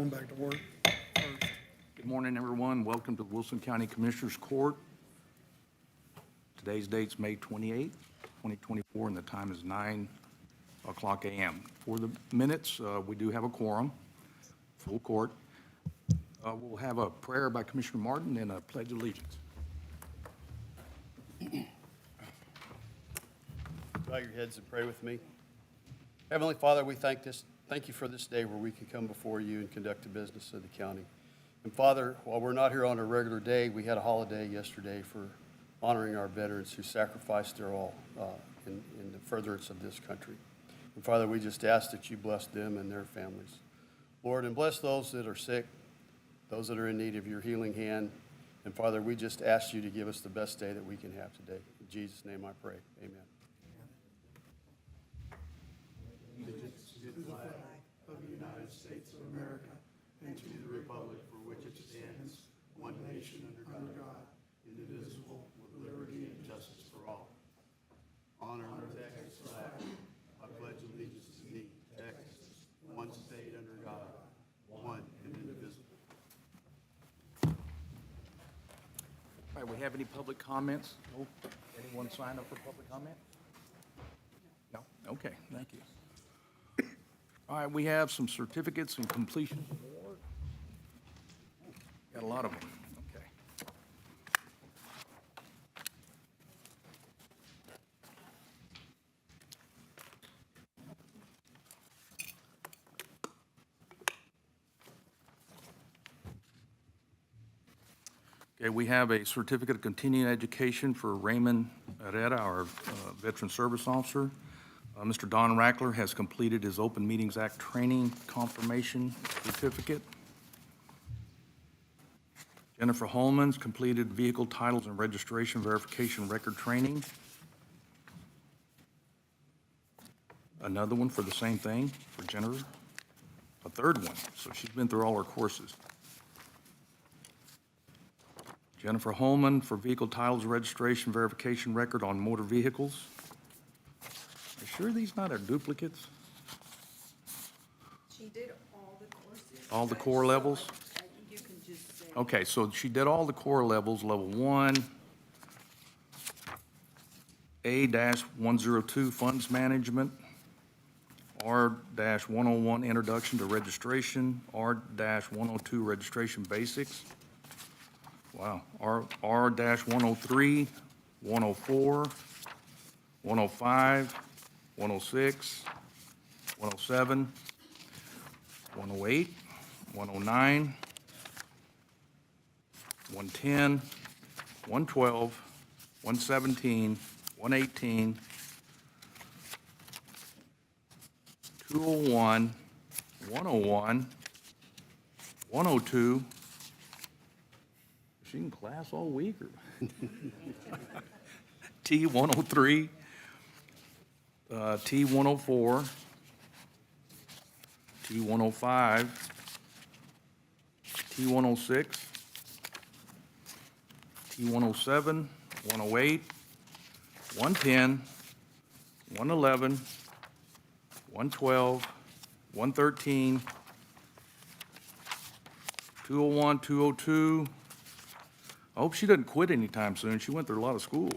Going back to work first. Good morning, everyone. Welcome to Wilson County Commissioners Court. Today's date's May 28, 2024, and the time is 9 o'clock a.m. For the minutes, we do have a quorum, full court. We'll have a prayer by Commissioner Martin and a pledge of allegiance. Bow your heads and pray with me. Heavenly Father, we thank you for this day where we can come before you and conduct the business of the county. And Father, while we're not here on a regular day, we had a holiday yesterday for honoring our veterans who sacrificed their all in the furtherance of this country. And Father, we just ask that you bless them and their families. Lord, and bless those that are sick, those that are in need of your healing hand. And Father, we just ask you to give us the best day that we can have today. In Jesus' name I pray, amen. To the flag of the United States of America and to the republic for which it stands, one nation under God, indivisible, with liberty and justice for all. Honor the Texas flag. I pledge allegiance to thee, Texas, one state under God, one and indivisible. All right, we have any public comments? No? Anyone sign up for public comment? No? Okay, thank you. All right, we have some certificates and completion. Got a lot of them. Okay. Okay, we have a certificate of continuing education for Raymond Herrera, our Veteran Service Officer. Mr. Don Rackler has completed his Open Meetings Act training confirmation certificate. Jennifer Holman's completed vehicle titles and registration verification record training. Another one for the same thing for Jennifer. A third one, so she's been through all her courses. Jennifer Holman for vehicle titles, registration, verification record on motor vehicles. Are you sure these not are duplicates? She did all the courses. All the but core so levels? I think you can just say. Okay, so she did all the core levels, level 1, A-102 funds management, R-101 introduction to registration, R-102 registration basics. Wow, R-103, 104, 105, 106, 107, 108, 109, 110, 112, 117, 118, 201, 101, 102. Is she in class all week or? T103, T104, T105, T106, T107, 108, 110, 111, 112, 113, 201, 202. I hope she doesn't quit anytime soon. She went through a lot of school.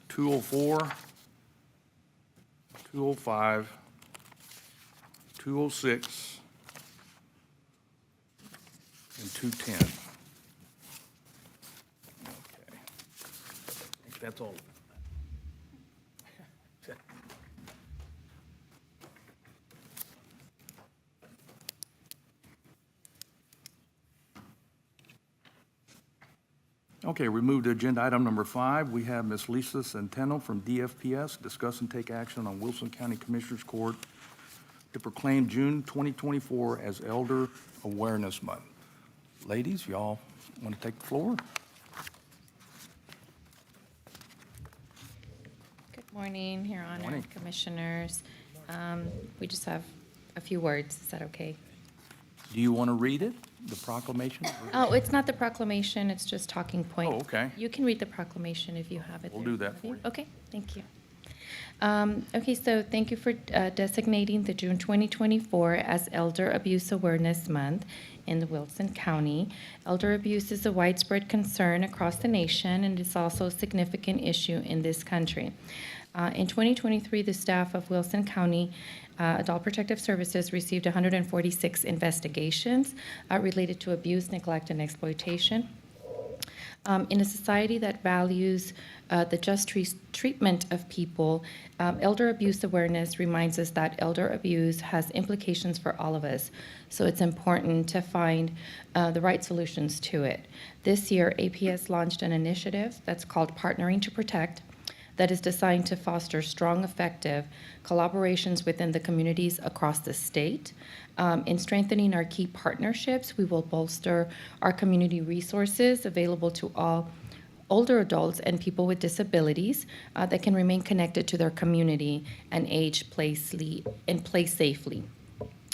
204, 205, 206, and 210. Okay. I think that's all. Okay, we move to agenda item number 5. We have Ms. Lisa Centeno from DFPS, discuss and take action on Wilson County Commissioners Court to proclaim June 2024 as Elder Awareness Month. Ladies, y'all want to take the floor? Good morning, Your Honor, Morning. Commissioners. We just have a few words. Is that okay? Do you want to read it, the proclamation? Oh, it's not the proclamation, it's just talking point. Oh, okay. You can read the proclamation if you have it We'll there. do that for you. Okay, thank you. Okay, so thank you for designating the June 2024 as Elder Abuse Awareness Month in the Wilson County. Elder abuse is a widespread concern across the nation, and it's also a significant issue in this country. In 2023, the staff of Wilson County Adult Protective Services received 146 investigations related to abuse, neglect, and exploitation. In a society that values the just treatment of people, elder abuse awareness reminds us that elder abuse has implications for all of us. So it's important to find the right solutions to it. This year, APS launched an initiative that's called Partnering to Protect, that is designed to foster strong, effective collaborations within the communities across the state. In strengthening our key partnerships, we will bolster our community resources available to all older adults and people with disabilities that can remain connected to their community and play safely.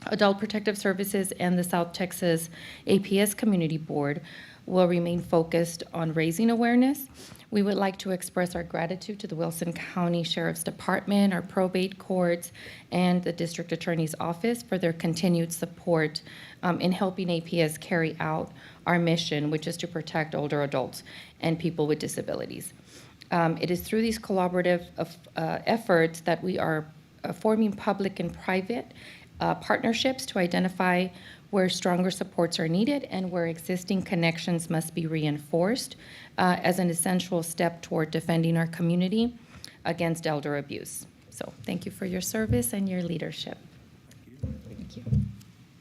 Adult Protective Services and the South Texas APS Community Board will remain focused on raising awareness. We would like to express our gratitude to the Wilson County Sheriff's Department, our probate courts, and the District Attorney's Office for their continued support in helping APS carry out our mission, which is to protect older adults and people with disabilities. It is through these collaborative efforts that we are forming public and private partnerships to identify where stronger supports are needed and where existing connections must be reinforced as an essential step toward defending our community against elder abuse. So thank you for your service and your leadership. Thank you.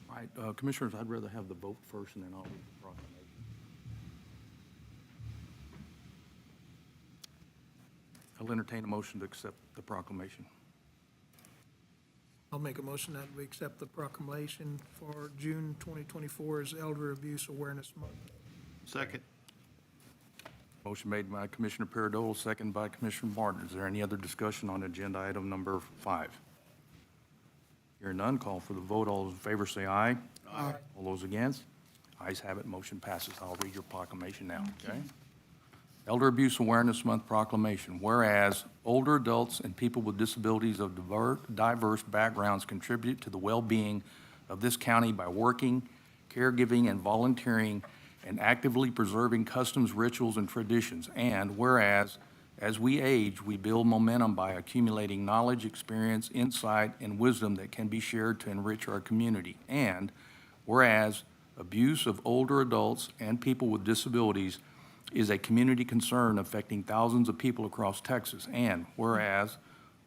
All right, Commissioners, I'd rather have the vote first, and then I'll read the proclamation. I'll entertain a motion to accept the proclamation. I'll make a motion that we accept the proclamation for June 2024 as Elder Abuse Awareness Month. Second. Motion made by Commissioner Peridot, second by Commissioner Martin. Is there any other discussion on agenda item number 5? Hearing none, call for the vote. All those in favor say aye. Aye. All those against? Ayes have it, motion passes. I'll read your proclamation now, okay? Elder Abuse Awareness Month proclamation. Whereas older adults and people with disabilities of diverse backgrounds contribute to the well-being of this county by working, caregiving, and volunteering, and actively preserving customs, rituals, and traditions. And whereas, as we age, we build momentum by accumulating knowledge, experience, insight, and wisdom that can be shared to enrich our community. And whereas abuse of older adults and people with disabilities is a community concern affecting thousands of people across Texas. And whereas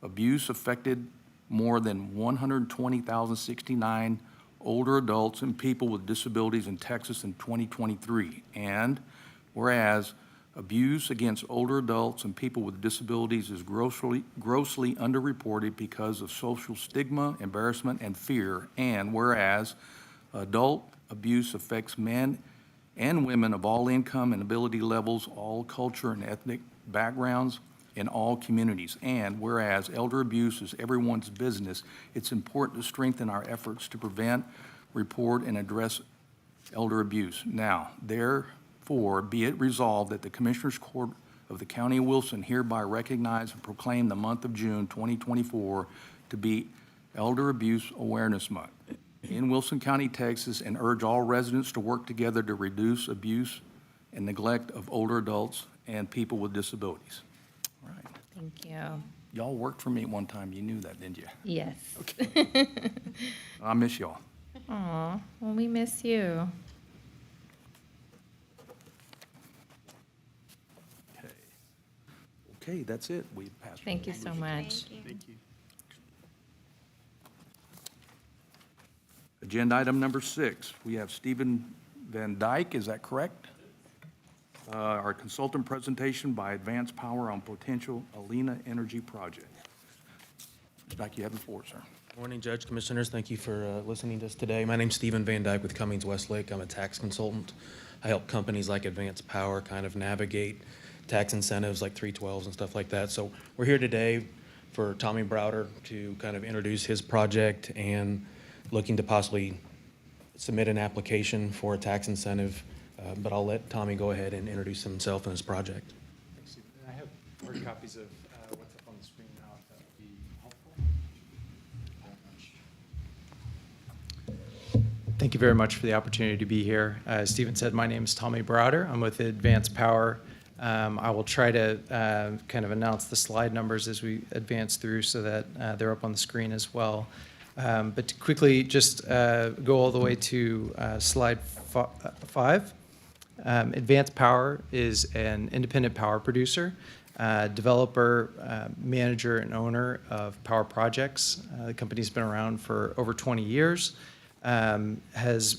abuse affected more than 120,069 older adults and people with disabilities in Texas in 2023. And whereas abuse against older adults and people with disabilities is grossly underreported because of social stigma, embarrassment, and fear. And whereas adult abuse affects men and women of all income and ability levels, all culture and ethnic backgrounds, in all communities. And whereas elder abuse is everyone's business, it's important to strengthen our efforts to prevent, report, and address elder abuse. Now, therefore, be it resolved that the Commissioners Court of the County of Wilson hereby recognize and proclaim the month of June 2024 to be Elder Abuse Awareness Month in Wilson County, Texas, and urge all residents to work together to reduce abuse and neglect of older adults and people with disabilities. All right. Thank you. Y'all worked for me at one time. You knew that, didn't you? Yes. I miss y'all. Aw, well, we miss you. Okay. Okay, that's it. We passed. Thank you so much. Thank you. Agenda item number 6, we have Stephen Van Dyke, is that correct? Our consultant presentation by Advanced Power on potential Alena Energy project. Mr. Dyke, you have the floor, sir. Morning, Judge, Commissioners. Thank you for listening to us today. My name's Stephen Van Dyke with Cummings Westlake. I'm a tax consultant. I help companies like Advanced Power kind of navigate tax incentives like 312s and stuff like that. So we're here today for Tommy Browder to kind of introduce his project and looking to possibly submit an application for a tax incentive. But I'll let Tommy go ahead and introduce himself and his project. Thanks, Stephen. I have hard copies of what's up on the screen now, if that would be Thank you very much for the opportunity to be here. As Stephen said, my name is Tommy Browder. I'm with Advanced Power. I will try to kind of announce the slide numbers as we advance through so that they're up on the screen as well. But to quickly just go all the way to slide 5. Advanced Power is an independent power producer, developer, manager, and owner of power projects. The company's been around for over 20 years. Has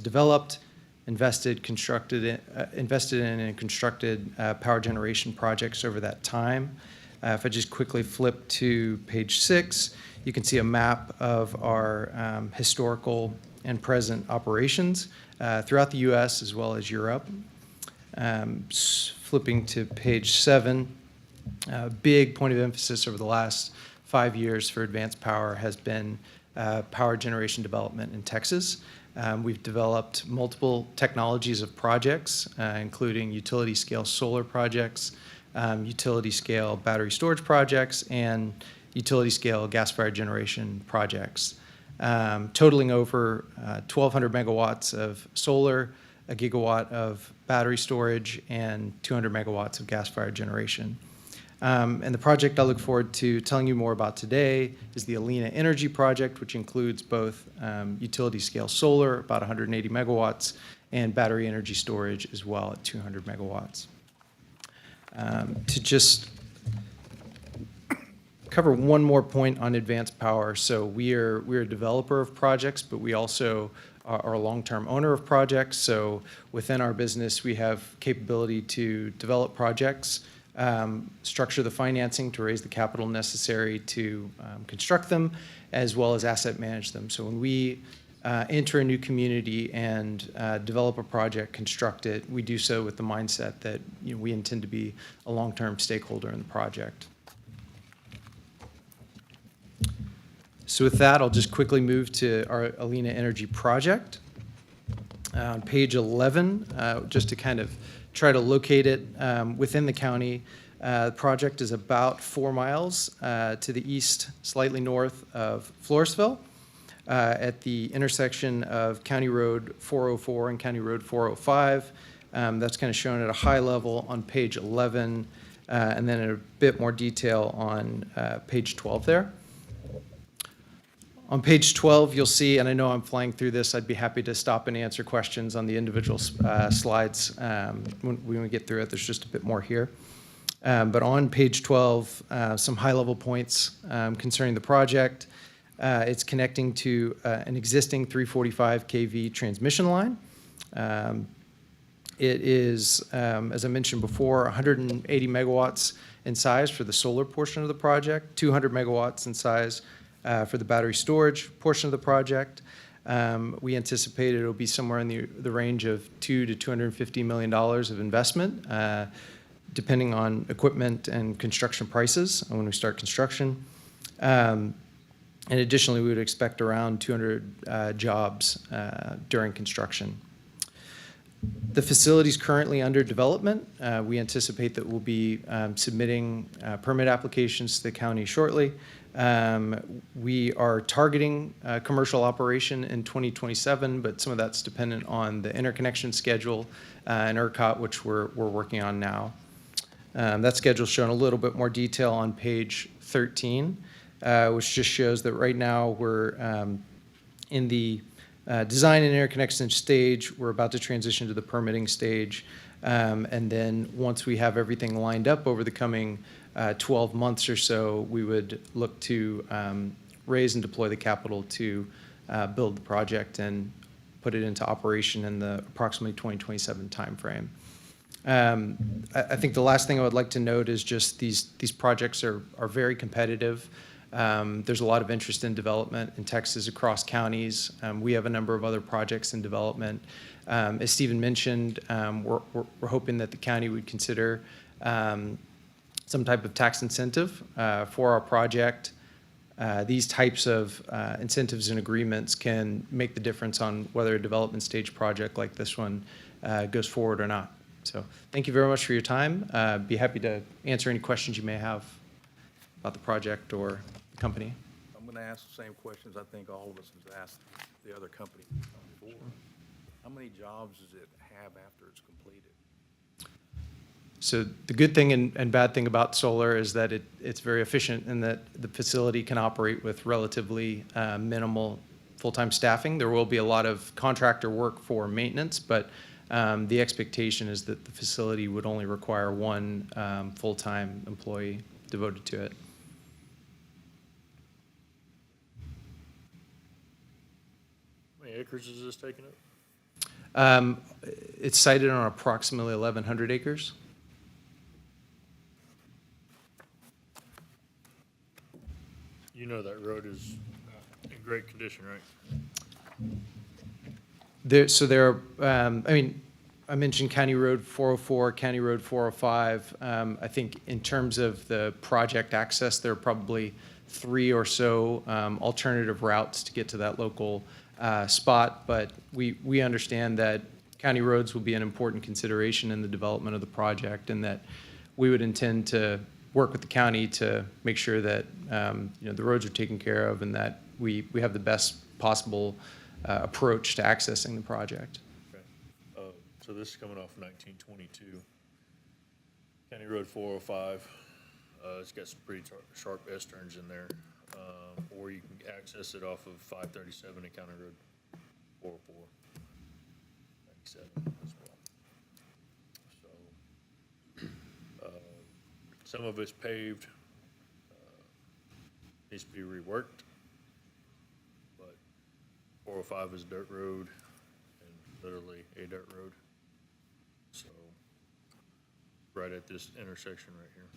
developed, invested in and constructed power generation projects over that time. If I just quickly flip to page 6, you can see a map of our historical and present operations throughout the U.S. as well as Europe. Flipping to page 7, a big point of emphasis over the last 5 years for Advanced Power has been power generation development in Texas. We've developed multiple technologies of projects, including utility-scale solar projects, utility-scale battery storage projects, and utility-scale gas-fired generation projects, totaling over 1,200 megawatts of solar, a gigawatt of battery storage, and 200 megawatts of gas-fired generation. And the project I look forward to telling you more about today is the Alena Energy project, which includes both utility-scale solar, about 180 megawatts, and battery energy storage as well at 200 megawatts. To just cover one more point on Advanced Power, so we're a developer of projects, but we also are a long-term owner of projects. So within our business, we have capability to develop projects, structure the financing to raise the capital necessary to construct them, as well as asset manage them. So when we enter a new community and develop a project, construct it, we do so with the mindset that we intend to be a long-term stakeholder in the project. So with that, I'll just quickly move to our Alena Energy project. On page 11, just to kind of try to locate it within the county. The project is about 4 miles to the east, slightly north of Floresville, at the intersection of County Road 404 and County Road 405. That's kind of shown at a high level on page 11, and then in a bit more detail on page 12 there. On page 12, you'll see, and I know I'm flying through this, I'd be happy to stop and answer questions on the individual slides when we get through it. There's just a bit more here. But on page 12, some high-level points concerning the project. It's connecting to an existing 345 kV transmission line. It is, as I mentioned before, 180 megawatts in size for the solar portion of the project, 200 megawatts in size for the battery storage portion of the project. We anticipate it will be somewhere in the range of $200 to $250 million of investment, depending on equipment and construction prices when we start construction. And additionally, we would expect around 200 jobs during construction. The facility is currently under development. We anticipate that we'll be submitting permit applications to the county shortly. We are targeting commercial operation in 2027, but some of that's dependent on the interconnection schedule and ERCOT, which we're working on now. That schedule is shown a little bit more detail on page 13, which just shows that right now we're in the design and interconnection stage. We're about to transition to the permitting stage. And then once we have everything lined up over the coming 12 months or so, we would look to raise and deploy the capital to build the project and put it into operation in the approximately 2027 timeframe. I think the last thing I would like to note is just these projects are very competitive. There's a lot of interest in development in Texas across counties. We have a number of other projects in development. As Stephen mentioned, we're hoping that the county would consider some type of tax incentive for our project. These types of incentives and agreements can make the difference on whether a development stage project like this one goes forward or not. So thank you very much for your time. Be happy to answer any questions you may have about the project or the company. I'm going to ask the same questions I think all of us have asked the other company before. How many jobs does it have after it's completed? So the good thing and bad thing about solar is that it's very efficient in that the facility can operate with relatively minimal full-time staffing. There will be a lot of contractor work for maintenance, but the expectation is that the facility would only require one full-time employee devoted to it. How many acres is this taking up? It's sited on approximately 1,100 acres. You know that road is in great condition, right? I mentioned County Road 404, County Road 405. I think in terms of the project access, there are probably 3 or so alternative routes to get to that local spot. But we understand that county roads will be an important consideration in the development of the project, and that we would intend to work with the county to make sure that the roads are taken care of and that we have the best possible approach to accessing the project. Okay. So this is coming off 1922. County Road 405. It's got some pretty sharp S-turns in there. Or you can access it off of 537 and County Road 404. 97 as well. So, some of it's paved, needs to be reworked. But 405 is a dirt road and literally a dirt road. So, right at this intersection right here.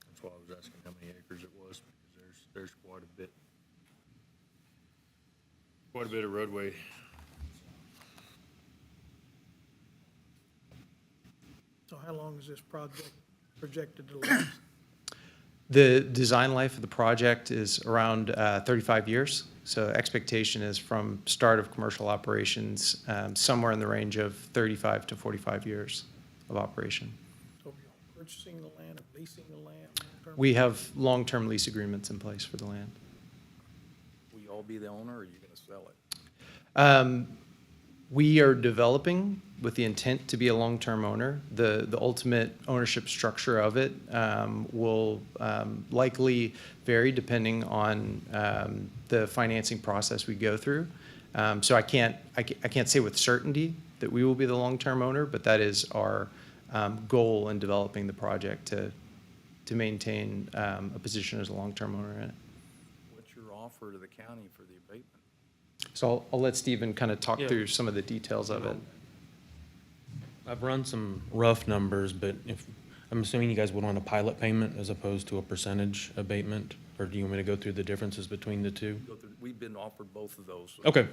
That's why I was asking how many acres it was, because there's quite a bit of roadway. So how long is this project projected to last? The design life of the project is around 35 years. So expectation is from start of commercial operations, somewhere in the range of 35 to 45 years of operation. So you're purchasing the land, or leasing the land? long-term? We have long-term lease agreements in place for the land. Will you all be the owner, or are you going to sell it? We are developing with the intent to be a long-term owner. The ultimate ownership structure of it will likely vary depending on the financing process we go through. So I can't say with certainty that we will be the long-term owner, but that is our goal in developing the project to maintain a position as a long-term owner in it. What's your offer to the county for the abatement? So I'll let Stephen kind of talk Yeah. through some of the details of it. I've run some rough numbers, but I'm assuming you guys would want a pilot payment as opposed to a percentage abatement? Or do you want me to go through the differences between the two? We've been offered both of those. Okay.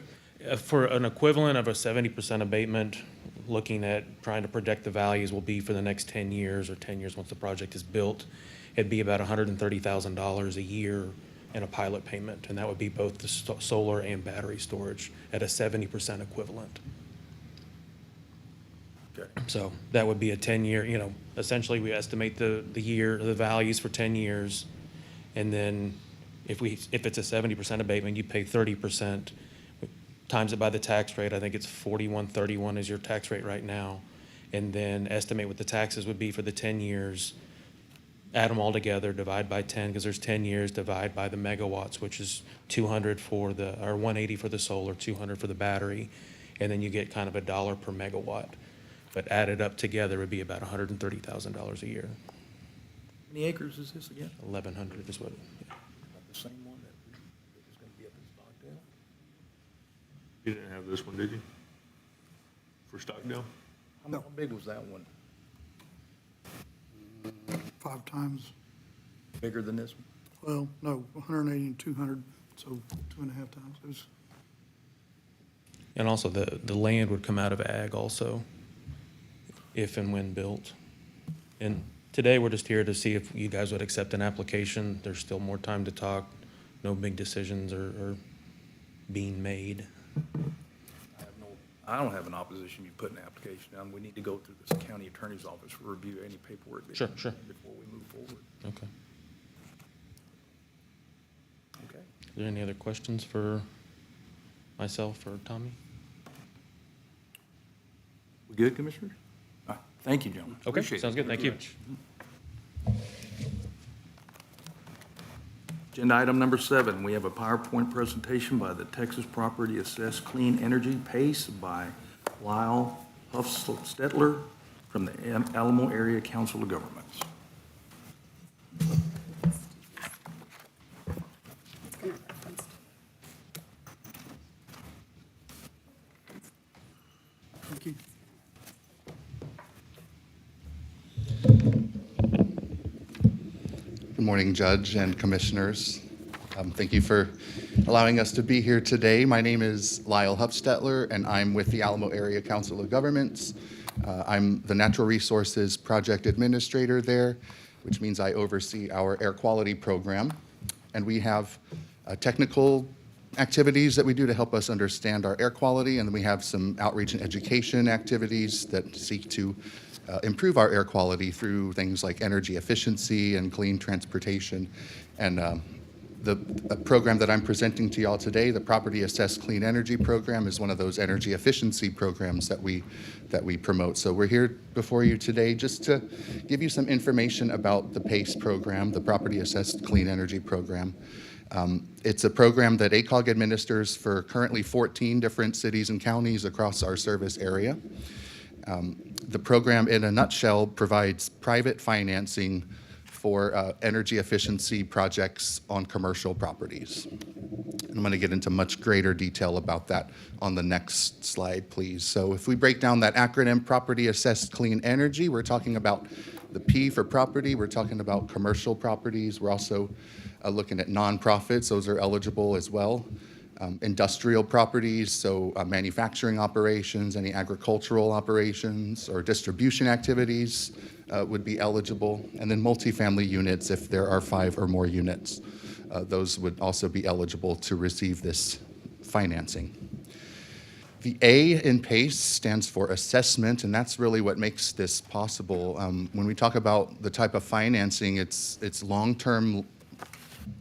For an equivalent of a 70% abatement, looking at trying to project the values will be for the next 10 years or 10 years once the project is built, it'd be about $130,000 a year in a pilot payment, and that would be both the solar and battery storage at a 70% equivalent. Okay. So that would be a 10-year, essentially we estimate the values for 10 years. And then if it's a 70% abatement, you pay 30%, times it by the tax rate. I think it's 4131 is your tax rate right now. And then estimate what the taxes would be for the 10 years. Add them all together, divide by 10, because there's 10 years, divide by the megawatts, which is 200 or 180 for the solar, 200 for the battery. And then you get kind of $1 per megawatt. But added up together would be about $130,000 a year. How many acres is this again? 1,100 is what, Not the same one that was going to be up in Stockdale? You didn't have this one, did you? For Stockdale? How big was that one? 5 times, Bigger than this one? well, no, 180 and 200, so 2.5 times. It was, and also the land would come out of ag also, if and when built. And today, we're just here to see if you guys would accept an application. There's still more time to talk. No big decisions are being made. I don't have an opposition. You put an application down. We need to go through this county attorney's office for review any paperwork. Sure. Before we move forward. Okay. Okay. Is there any other questions for myself or Tommy. We good, Commissioner? Thank you, gentlemen. Okay, Appreciate it. sounds good. Thank you. Agenda item number 7, we have a PowerPoint presentation by the Texas Property Assessed Clean Energy PACE by Lyle Huffstetler from the Alamo Area Council of Governments. Thank you. Good morning, Judge and Commissioners. Thank you for allowing us to be here today. My name is Lyle Huffstetler, and I'm with the Alamo Area Council of Governments. I'm the Natural Resources Project Administrator there, which means I oversee our air quality program. And we have technical activities that we do to help us understand our air quality, and then we have some outreach and education activities that seek to improve our air quality through things like energy efficiency and clean transportation. And the program that I'm presenting to y'all today, the Property Assessed Clean Energy Program, is one of those energy efficiency programs that we promote. So we're here before you today just to give you some information about the PACE program, the Property Assessed Clean Energy Program. It's a program that ACOG administers for currently 14 different cities and counties across our service area. The program, in a nutshell, provides private financing for energy efficiency projects on commercial properties. I'm going to get into much greater detail about that on the next slide, please. So if we break down that acronym, Property Assessed Clean Energy, we're talking about the P for property. We're talking about commercial properties. We're also looking at nonprofits. Those are eligible as well. Industrial properties, so manufacturing operations, any agricultural operations or distribution activities would be eligible. And then multifamily units, if there are 5 or more units, those would also be eligible to receive this financing. The A in PACE stands for assessment, and that's really what makes this possible. When we talk about the type of financing, it's long-term.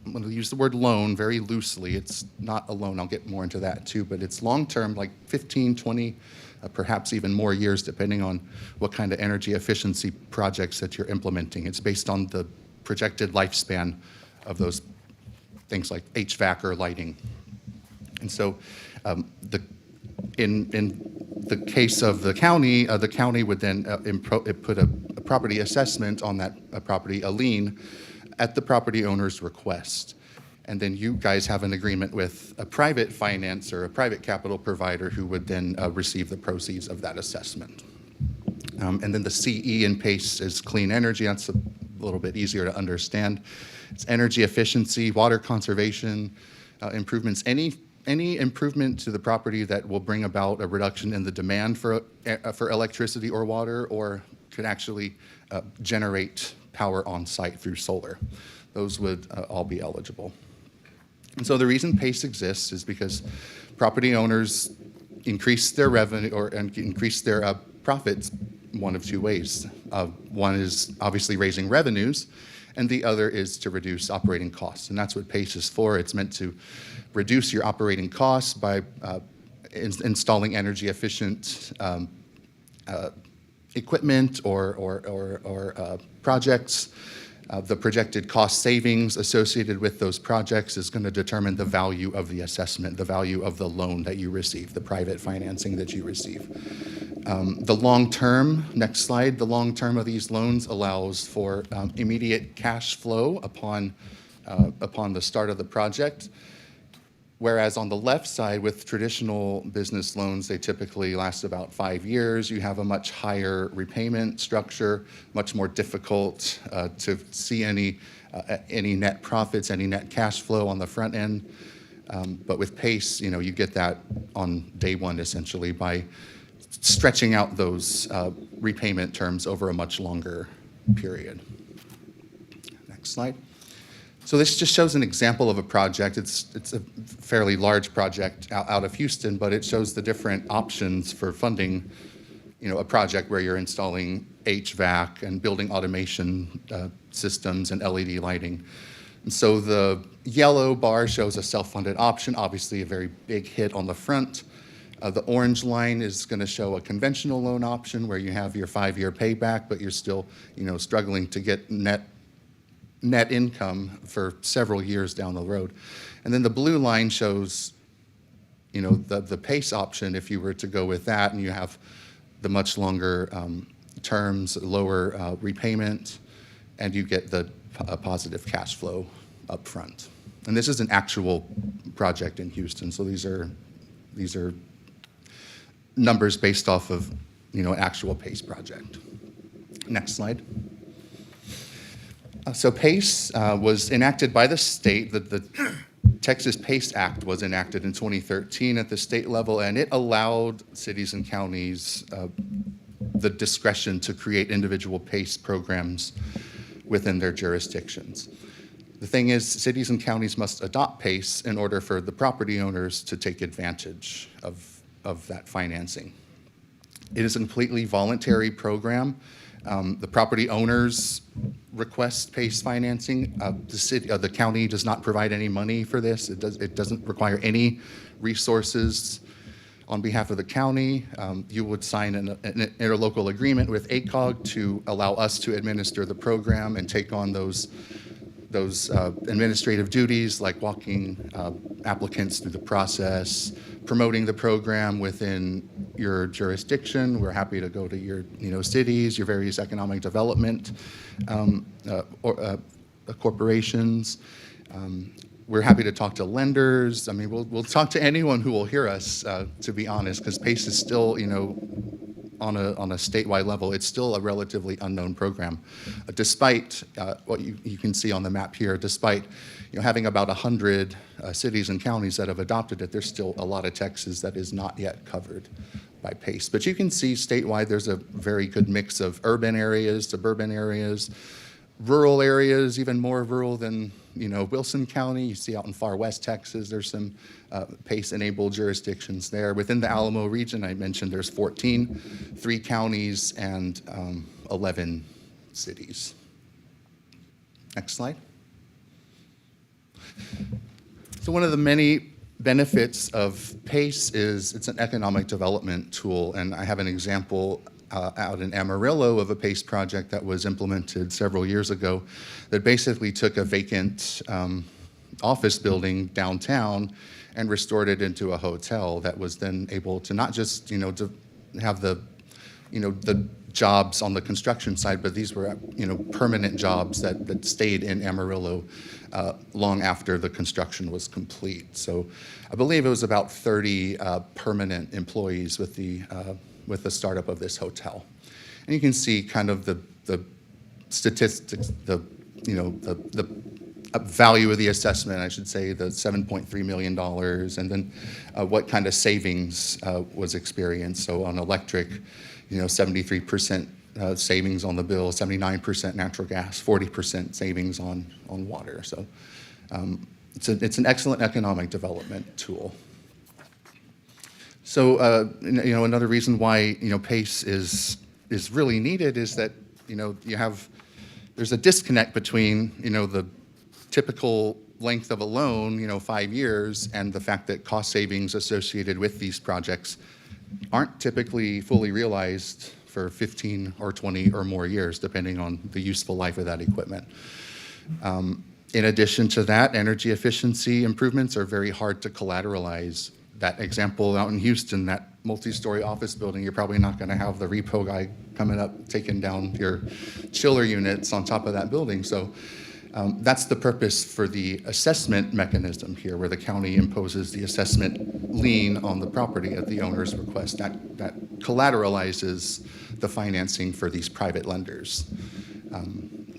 I'm going to use the word loan very loosely. It's not a loan. I'll get more into that too, but it's long-term, like 15, 20, perhaps even more years, depending on what kind of energy efficiency projects that you're implementing. It's based on the projected lifespan of those things like HVAC or lighting. And so in the case of the county would then put a property assessment on that property, a lien, at the property owner's request. And then you guys have an agreement with a private financer, a private capital provider, who would then receive the proceeds of that assessment. And then the CE in PACE is clean energy. That's a little bit easier to understand. It's energy efficiency, water conservation, improvements, any improvement to the property that will bring about a reduction in the demand for electricity or water, or could actually generate power on site through solar. Those would all be eligible. And so the reason PACE exists is because property owners increase their revenue and increase their profits one of two ways. One is obviously raising revenues, and the other is to reduce operating costs. And that's what PACE is for. It's meant to reduce your operating costs by installing energy efficient equipment or projects. The projected cost savings associated with those projects is going to determine the value of the assessment, the value of the loan that you receive, the private financing that you receive. The long term, next slide, the long term of these loans allows for immediate cash flow upon the start of the project. Whereas on the left side, with traditional business loans, they typically last about 5 years. You have a much higher repayment structure, much more difficult to see any net profits, any net cash flow on the front end. But with PACE, you get that on day one, essentially, by stretching out those repayment terms over a much longer period. Next slide. So this just shows an example of a project. It's a fairly large project out of Houston, but it shows the different options for funding, a project where you're installing HVAC and building automation systems and LED lighting. And so the yellow bar shows a self-funded option, obviously a very big hit on the front. The orange line is going to show a conventional loan option where you have your 5-year payback, but you're still, struggling to get net income for several years down the road. And then the blue line shows, the PACE option if you were to go with that, and you have the much longer terms, lower repayment, and you get the positive cash flow up front. And this is an actual project in Houston, so these are numbers based off of, an actual PACE project. Next slide. So PACE was enacted by the state. The Texas PACE Act was enacted in 2013 at the state level, and it allowed cities and counties the discretion to create individual PACE programs within their jurisdictions. The thing is, cities and counties must adopt PACE in order for the property owners to take advantage of that financing. It is a completely voluntary program. The property owners request PACE financing. The county does not provide any money for this. It doesn't require any resources on behalf of the county. You would sign an interlocal agreement with ACOG to allow us to administer the program and take on those administrative duties like walking applicants through the process, promoting the program within your jurisdiction. We're happy to go to your cities, your various economic development corporations. We're happy to talk to lenders. I mean, we'll talk to anyone who will hear us, to be honest, because PACE is still, on a statewide level, it's still a relatively unknown program. Despite what you can see on the map here, despite having about 100 cities and counties that have adopted it, there's still a lot of Texas that is not yet covered by PACE. But you can see statewide there's a very good mix of urban areas, suburban areas, rural areas, even more rural than Wilson County. You see out in far west Texas, there's some PACE-enabled jurisdictions there. Within the Alamo region, I mentioned there's 14, 3 counties, and 11 cities. Next slide. So one of the many benefits of PACE is it's an economic development tool, and I have an example out in Amarillo of a PACE project that was implemented several years ago that basically took a vacant office building downtown and restored it into a hotel that was then able to not just, to have the jobs on the construction side, but these were, permanent jobs that stayed in Amarillo long after the construction was complete. So I believe it was about 30 permanent employees with the startup of this hotel. And you can see kind of the statistics, the value of the assessment, I should say, the $7.3 million, and then what kind of savings was experienced. So on electric, 73% savings on the bill, 79% natural gas, 40% savings on water. So it's an excellent economic development tool. So, another reason why, PACE is really needed is that, there's a disconnect between, the typical length of a loan, 5 years, and the fact that cost savings associated with these projects aren't typically fully realized for 15 or 20 or more years, depending on the useful life of that equipment. In addition to that, energy efficiency improvements are very hard to collateralize. That example out in Houston, that multi-story office building, you're probably not going to have the repo guy coming up, taking down your chiller units on top of that building. So that's the purpose for the assessment mechanism here, where the county imposes the assessment lien on the property at the owner's request. That collateralizes the financing for these private lenders.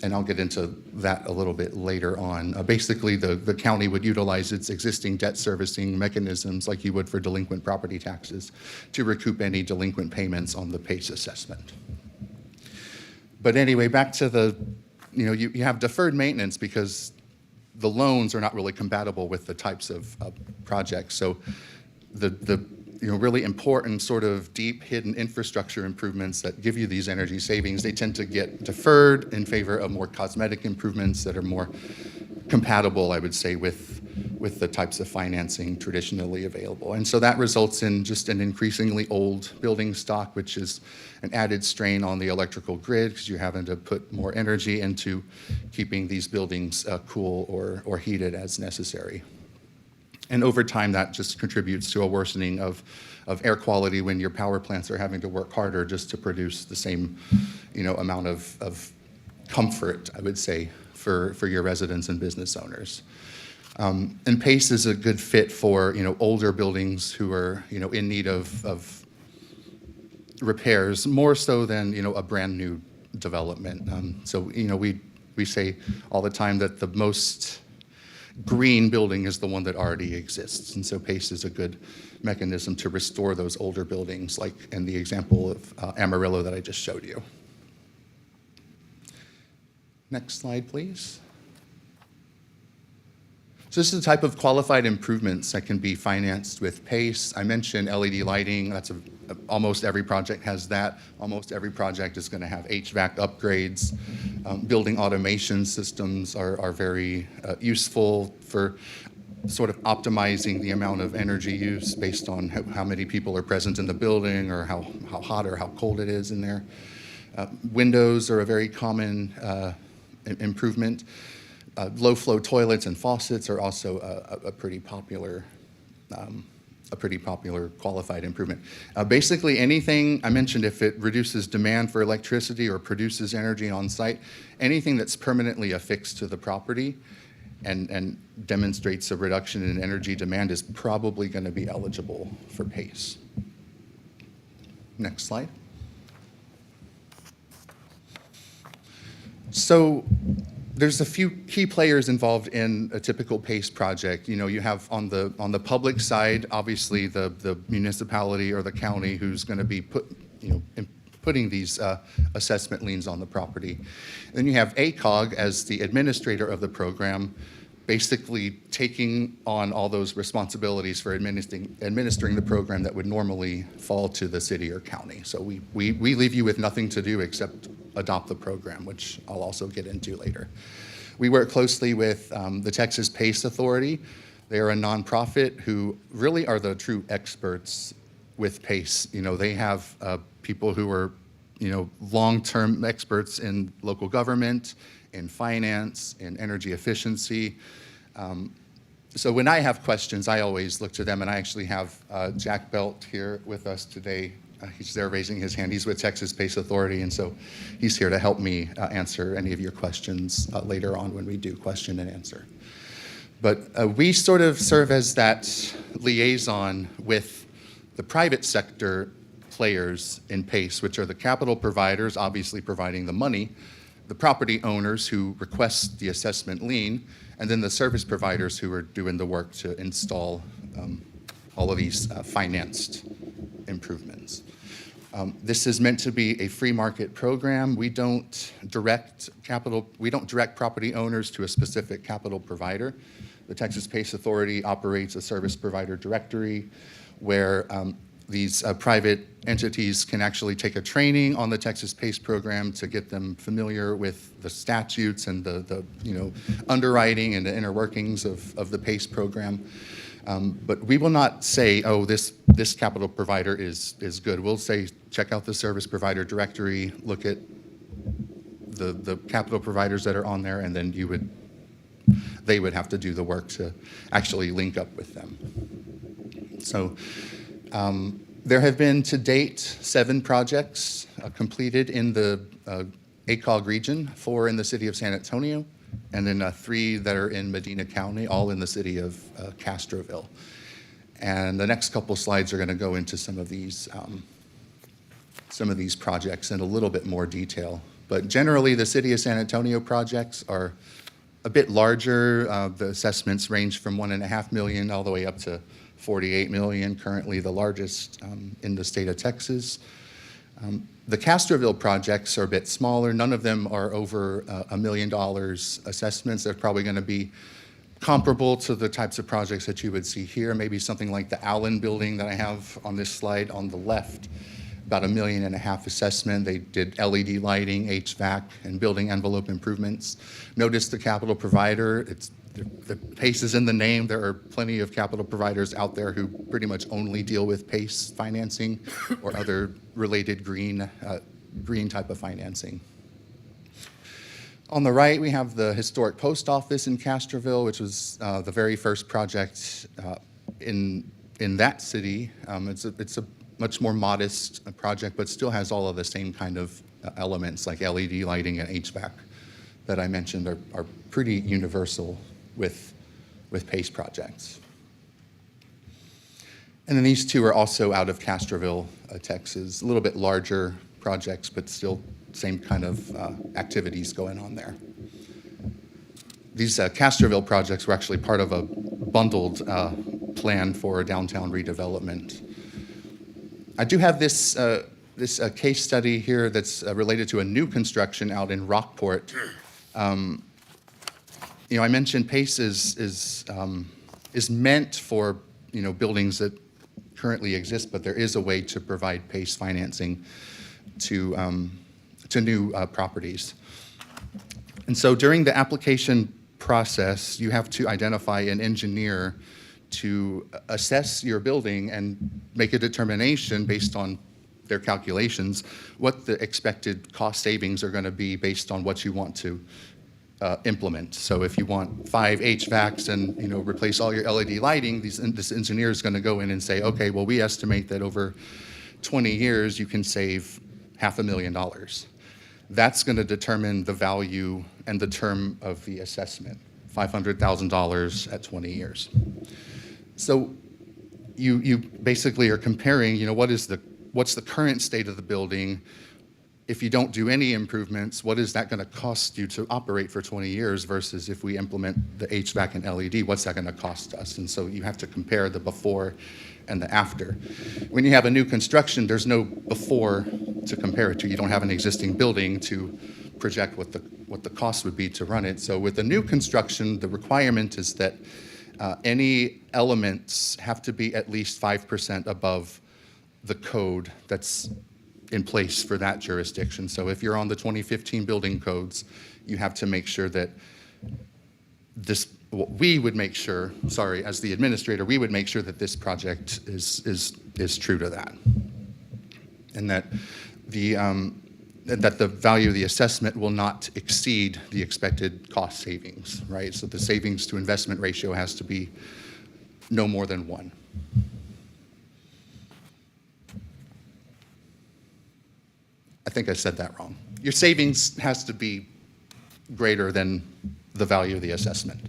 And I'll get into that a little bit later on. Basically, the county would utilize its existing debt servicing mechanisms like you would for delinquent property taxes to recoup any delinquent payments on the PACE assessment. But anyway, back to you have deferred maintenance because the loans are not really compatible with the types of projects. So the really important sort of deep hidden infrastructure improvements that give you these energy savings, they tend to get deferred in favor of more cosmetic improvements that are more compatible, I would say, with the types of financing traditionally available. And so that results in just an increasingly old building stock, which is an added strain on the electrical grid because you're having to put more energy into keeping these buildings cool or heated as necessary. And over time, that just contributes to a worsening of air quality when your power plants are having to work harder just to produce the same, amount of comfort, I would say, for your residents and business owners. And PACE is a good fit for, older buildings who are, in need of repairs, more so than, a brand-new development. So, we say all the time that the most green building is the one that already exists. And so PACE is a good mechanism to restore those older buildings, like in the example of Amarillo that I just showed you. Next slide, please. So this is the type of qualified improvements that can be financed with PACE. I mentioned LED lighting. That's almost every project has that. Almost every project is going to have HVAC upgrades. Building automation systems are very useful for sort of optimizing the amount of energy use based on how many people are present in the building or how hot or how cold it is in there. Windows are a very common improvement. Low-flow toilets and faucets are also a pretty popular qualified improvement. Basically, anything I mentioned, if it reduces demand for electricity or produces energy on site, anything that's permanently affixed to the property and demonstrates a reduction in energy demand is probably going to be eligible for PACE. Next slide. So there's a few key players involved in a typical PACE project. You have on the public side, obviously the municipality or the county who's going to be putting these assessment liens on the property. Then you have ACOG as the administrator of the program, basically taking on all those responsibilities for administering the program that would normally fall to the city or county. So we leave you with nothing to do except adopt the program, which I'll also get into later. We work closely with the Texas PACE Authority. They are a nonprofit who really are the true experts with PACE. They have people who are, long-term experts in local government, in finance, in energy efficiency. So when I have questions, I always look to them, and I actually have Jack Belt here with us today. He's there raising his hand. He's with Texas PACE Authority, and so he's here to help me answer any of your questions later on when we do question and answer. But we sort of serve as that liaison with the private sector players in PACE, which are the capital providers, obviously providing the money, the property owners who request the assessment lien, and then the service providers who are doing the work to install all of these financed improvements. This is meant to be a free market program. We don't direct property owners to a specific capital provider. The Texas PACE Authority operates a service provider directory where these private entities can actually take a training on the Texas PACE program to get them familiar with the statutes and the underwriting and the inner workings of the PACE program. But we will not say, oh, this capital provider is good. We'll say, check out the service provider directory, look at the capital providers that are on there, and then they would have to do the work to actually link up with them. So there have been to date 7 projects completed in the ACOG region, 4 in the city of San Antonio, and then 3 that are in Medina County, all in the city of Castroville. And the next couple slides are going to go into some of these projects in a little bit more detail. But generally, the city of San Antonio projects are a bit larger. The assessments range from $1.5 million all the way up to $48 million, currently the largest in the state of Texas. The Castroville projects are a bit smaller. None of them are over $1 million assessments. They're probably going to be comparable to the types of projects that you would see here, maybe something like the Allen building that I have on this slide on the left. about $1.5 million assessment. They did LED lighting, HVAC, and building envelope improvements. Notice the capital provider, the PACE is in the name. There are plenty of capital providers out there who pretty much only deal with PACE financing or other related green type of financing. On the right, we have the historic post office in Castroville, which was the very first project in that city. It's a much more modest project, but still has all of the same kind of elements like LED lighting and HVAC that I mentioned are pretty universal with PACE projects. And then these two are also out of Castroville, Texas, a little bit larger projects, but still same kind of activities going on there. These Castroville projects were actually part of a bundled plan for downtown redevelopment. I do have this case study here that's related to a new construction out in Rockport. I mentioned PACE is meant for buildings that currently exist, but there is a way to provide PACE financing to new properties. And so during the application process, you have to identify an engineer to assess your building and make a determination based on their calculations what the expected cost savings are going to be based on what you want to implement. So if you want 5 HVACs and replace all your LED lighting, this engineer is going to go in and say, okay, well, we estimate that over 20 years you can save $500,000. That's going to determine the value and the term of the assessment, $500,000 at 20 years. So you basically are comparing, what's the current state of the building. If you don't do any improvements, what is that going to cost you to operate for 20 years versus if we implement the HVAC and LED, what's that going to cost us? And so you have to compare the before and the after. When you have a new construction, there's no before to compare it to. You don't have an existing building to project what the cost would be to run it. So with the new construction, the requirement is that any elements have to be at least 5% above the code that's in place for that jurisdiction. So if you're on the 2015 building codes, you have to make sure that we would make sure, as the administrator, we would make sure that this project is true to that. And that the value of the assessment will not exceed the expected cost savings, right? So the savings to investment ratio has to be no more than 1. I think I said that wrong. Your savings has to be greater than the value of the assessment.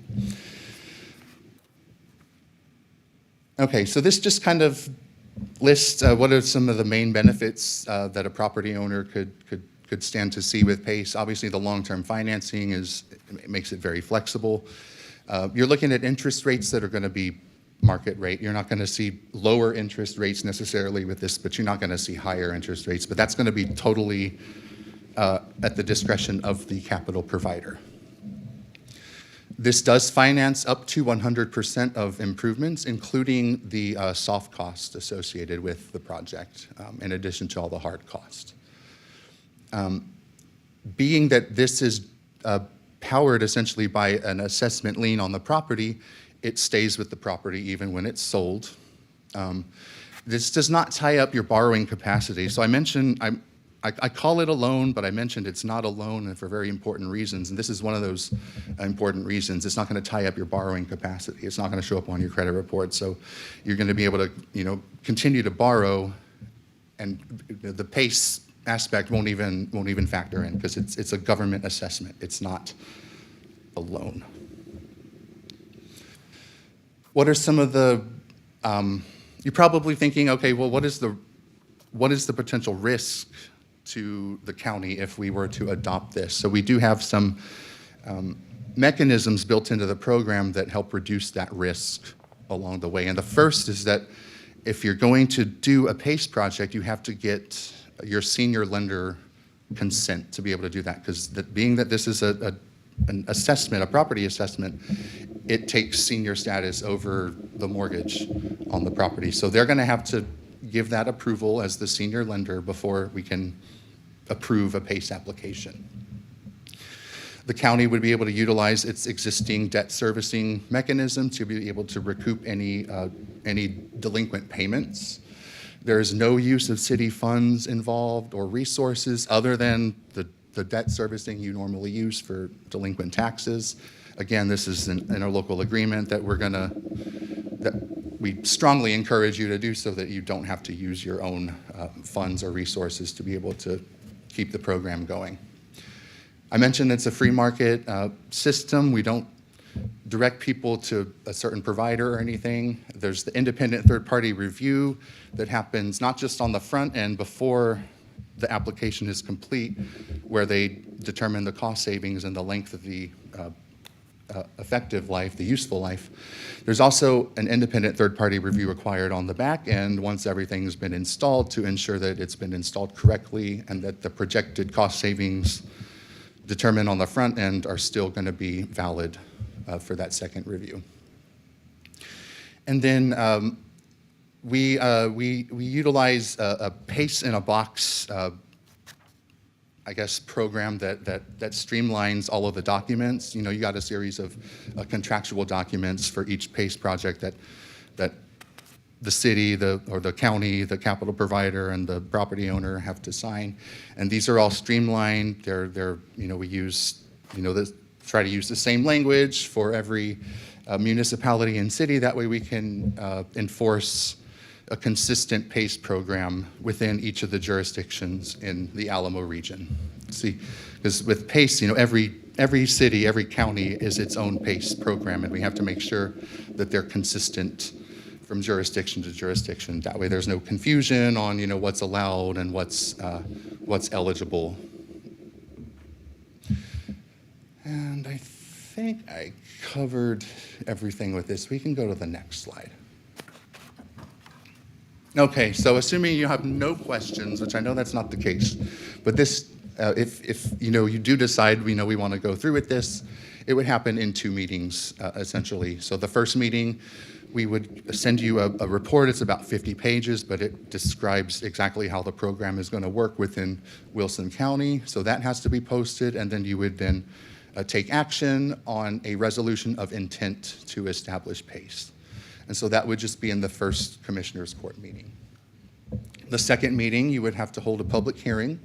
Okay, so this just kind of lists what are some of the main benefits that a property owner could stand to see with PACE. Obviously, the long-term financing makes it very flexible. You're looking at interest rates that are going to be market rate. You're not going to see lower interest rates necessarily with this, but you're not going to see higher interest rates. But that's going to be totally at the discretion of the capital provider. This does finance up to 100% of improvements, including the soft costs associated with the project, in addition to all the hard costs. Being that this is powered essentially by an assessment lien on the property, it stays with the property even when it's sold. This does not tie up your borrowing capacity. So I mentioned, I call it a loan, but I mentioned it's not a loan and for very important reasons. And this is one of those important reasons. It's not going to tie up your borrowing capacity. It's not going to show up on your credit report. So you're going to be able to, continue to borrow, and the PACE aspect won't even factor in because it's a government assessment. It's not a loan. What are some of the, you're probably thinking, okay, well, what is the potential risk to the county if we were to adopt this? So we do have some mechanisms built into the program that help reduce that risk along the way. And the first is that if you're going to do a PACE project, you have to get your senior lender consent to be able to do that, because being that this is an assessment, a property assessment, it takes senior status over the mortgage on the property. So they're going to have to give that approval as the senior lender before we can approve a PACE application. The county would be able to utilize its existing debt servicing mechanism to be able to recoup any delinquent payments. There is no use of city funds involved or resources other than the debt servicing you normally use for delinquent taxes. Again, this is an interlocal agreement that we strongly encourage you to do so that you don't have to use your own funds or resources to be able to keep the program going. I mentioned it's a free market system. We don't direct people to a certain provider or anything. There's the independent third-party review that happens not just on the front end before the application is complete, where they determine the cost savings and the length of the effective life, the useful life. There's also an independent third-party review required on the back end once everything's been installed to ensure that it's been installed correctly and that the projected cost savings determined on the front end are still going to be valid for that second review. And then we utilize a PACE in a box I guess, program that streamlines all of the documents. You know, you got a series of contractual documents for each PACE project that the city, or the county, the capital provider, and the property owner have to sign. And these are all streamlined. They're you know, we use, you know, try to use the same language for every municipality and city. That way we can enforce a consistent PACE program within each of the jurisdictions in the Alamo region. See, because with PACE, you know, every city, every county is its own PACE program, and we have to make sure that they're consistent from jurisdiction to jurisdiction. That way there's no confusion on, you know, what's allowed and what's eligible. And I think I covered everything with this. We can go to the next slide. Okay, so assuming you have no questions, which I know that's not the case, but this, if you know, you do decide we want to go through with this, it would happen in 2 meetings, essentially. So the first meeting, we would send you a report. It's about 50 pages, but it describes exactly how the program is going to work within Wilson County. So that has to be posted, and then you would then take action on a resolution of intent to establish PACE. And so that would just be in the first Commissioners Court meeting. The second meeting, you would have to hold a public hearing,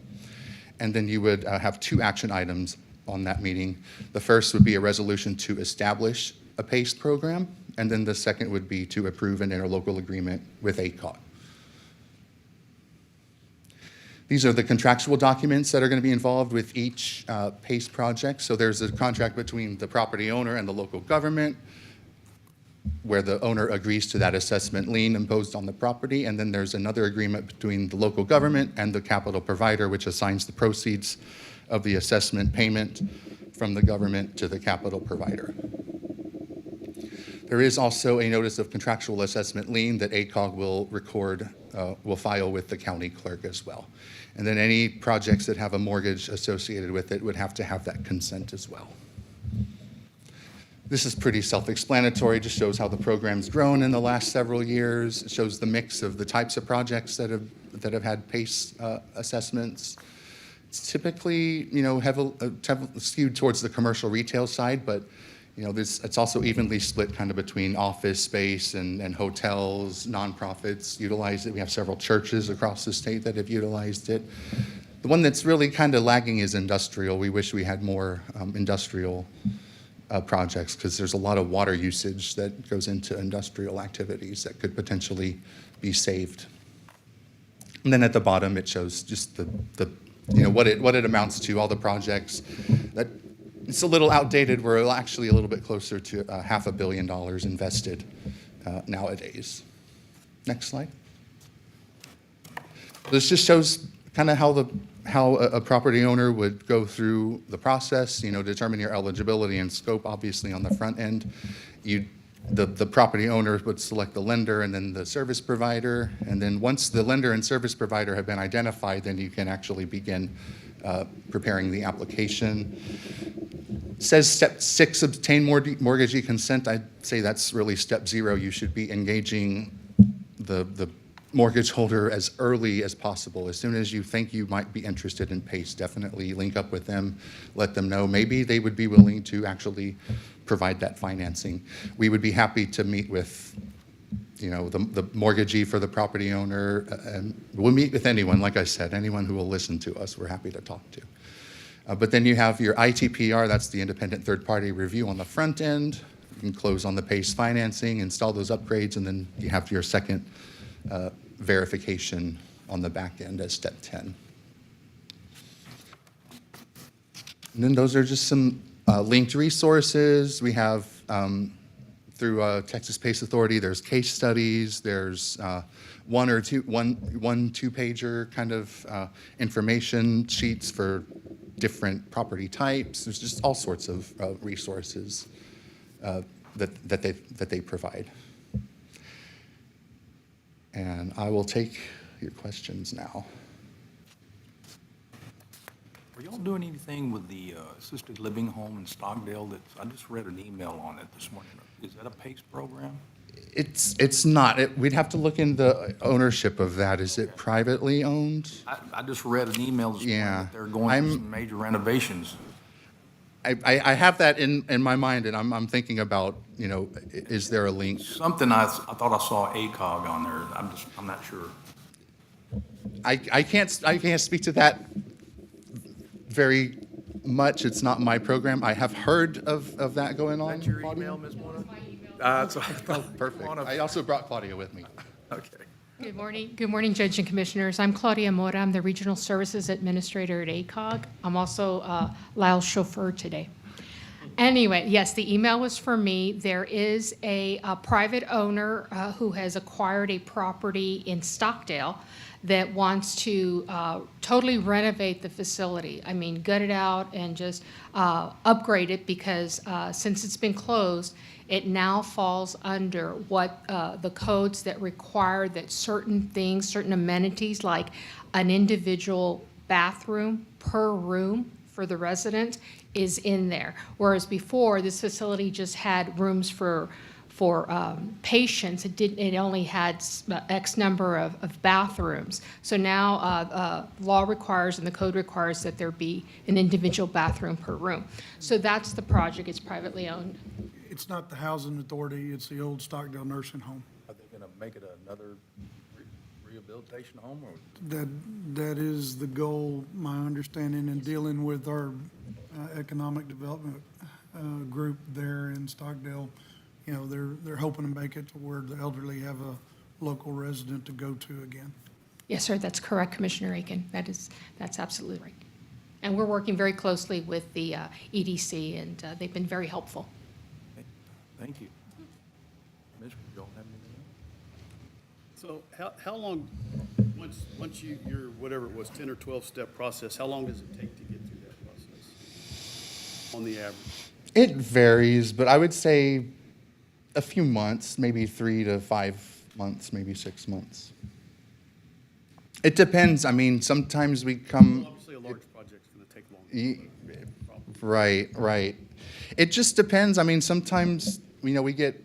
and then you would have 2 action items on that meeting. The first would be a resolution to establish a PACE program, and then the second would be to approve an interlocal agreement with ACOG. These are the contractual documents that are going to be involved with each PACE project. So there's a contract between the property owner and the local government, where the owner agrees to that assessment lien imposed on the property, and then there's another agreement between the local government and the capital provider, which assigns the proceeds of the assessment payment from the government to the capital provider. There is also a notice of contractual assessment lien that ACOG will record, will file with the county clerk as well. And then any projects that have a mortgage associated with it would have to have that consent as well. This is pretty self-explanatory, just shows how the program's grown in the last several years. It shows the mix of the types of projects that have had PACE assessments. It's typically, you know, skewed towards the commercial retail side, but you know, it's also evenly split kind of between office space and hotels, nonprofits utilize it. We have several churches across the state that have utilized it. The one that's really kind of lagging is industrial. We wish we had more industrial projects, because there's a lot of water usage that goes into industrial activities that could potentially be saved. And then at the bottom, it shows just the you know, what it amounts to, all the projects. That it's a little outdated. We're actually a little bit closer to $500 million invested nowadays. Next slide. This just shows kind of how a property owner would go through the process, you know, determine your eligibility and scope, obviously, on the front end. The property owner would select the lender and then the service provider, and then once the lender and service provider have been identified, then you can actually begin preparing the application. It says step 6, obtain mortgagee consent. I'd say that's really step 0. You should be engaging the mortgage holder as early as possible. As soon as you think you might be interested in PACE, definitely link up with them, let them know. Maybe they would be willing to actually provide that financing. We would be happy to meet with, the mortgagee for the property owner, and we'll meet with anyone, like I said, anyone who will listen to us, we're happy to talk to. But then you have your ITPR, that's the independent third-party review on the front end. You can close on the PACE financing, install those upgrades, and then you have your second verification on the back end as step 10. And then those are just some linked resources. We have, through Texas PACE Authority, there's case studies, there's one two-pager kind of information sheets for different property types. There's just all sorts of resources that they provide. And I will take your questions now. Are y'all doing anything with the assisted living home in Stockdale? I just read an email on it this morning. Is that a PACE program? It's not. We'd have to look into ownership of that. Is it privately owned? I just read an email this morning Yeah. that they're going through some major renovations. I have that in my mind, and I'm thinking about, is there a link? Something I thought I saw ACOG on there. I'm not sure. I can't speak to that very much. It's not my program. I have heard of that going on. That's your Claudia? email, Ms. Warner? That's what I thought. Perfect. I also brought Claudia with me. Okay. Good morning. Good morning, Judge and Commissioners. I'm Claudia Mora. I'm the Regional Services Administrator at ACOG. I'm also Lyle's chauffeur today. Anyway, yes, the email was for me. There is a private owner who has acquired a property in Stockdale that wants to totally renovate the facility. I mean, gut it out and just upgrade it because since it's been closed, it now falls under what the codes that require that certain things, certain amenities like an individual bathroom per room for the resident is in there. Whereas before, this facility just had rooms for patients. It only had X number of bathrooms. So now law requires and the code requires that there be an individual bathroom per room. So that's the project. It's privately owned. It's not the housing authority, it's the old Stockdale nursing home. Are they going to make it another rehabilitation home or? That is the goal, my understanding, in dealing with our economic development group there in Stockdale. They're hoping to make it to where the elderly have a local resident to go to again. Yes, sir, that's correct, Commissioner Aiken. That's absolutely right. And we're working very closely with the EDC, and they've been very helpful. Thank you. Ms., you all have anything else? So how long, once you're, whatever it was, 10 or 12-step process, how long does it take to get through that process on the average? It varies, but I would say a few months, maybe 3 to 5 months, maybe 6 months. It depends. I mean, sometimes we come. Well, obviously, a large project's going to take longer. Right. It just depends. I mean, sometimes, we get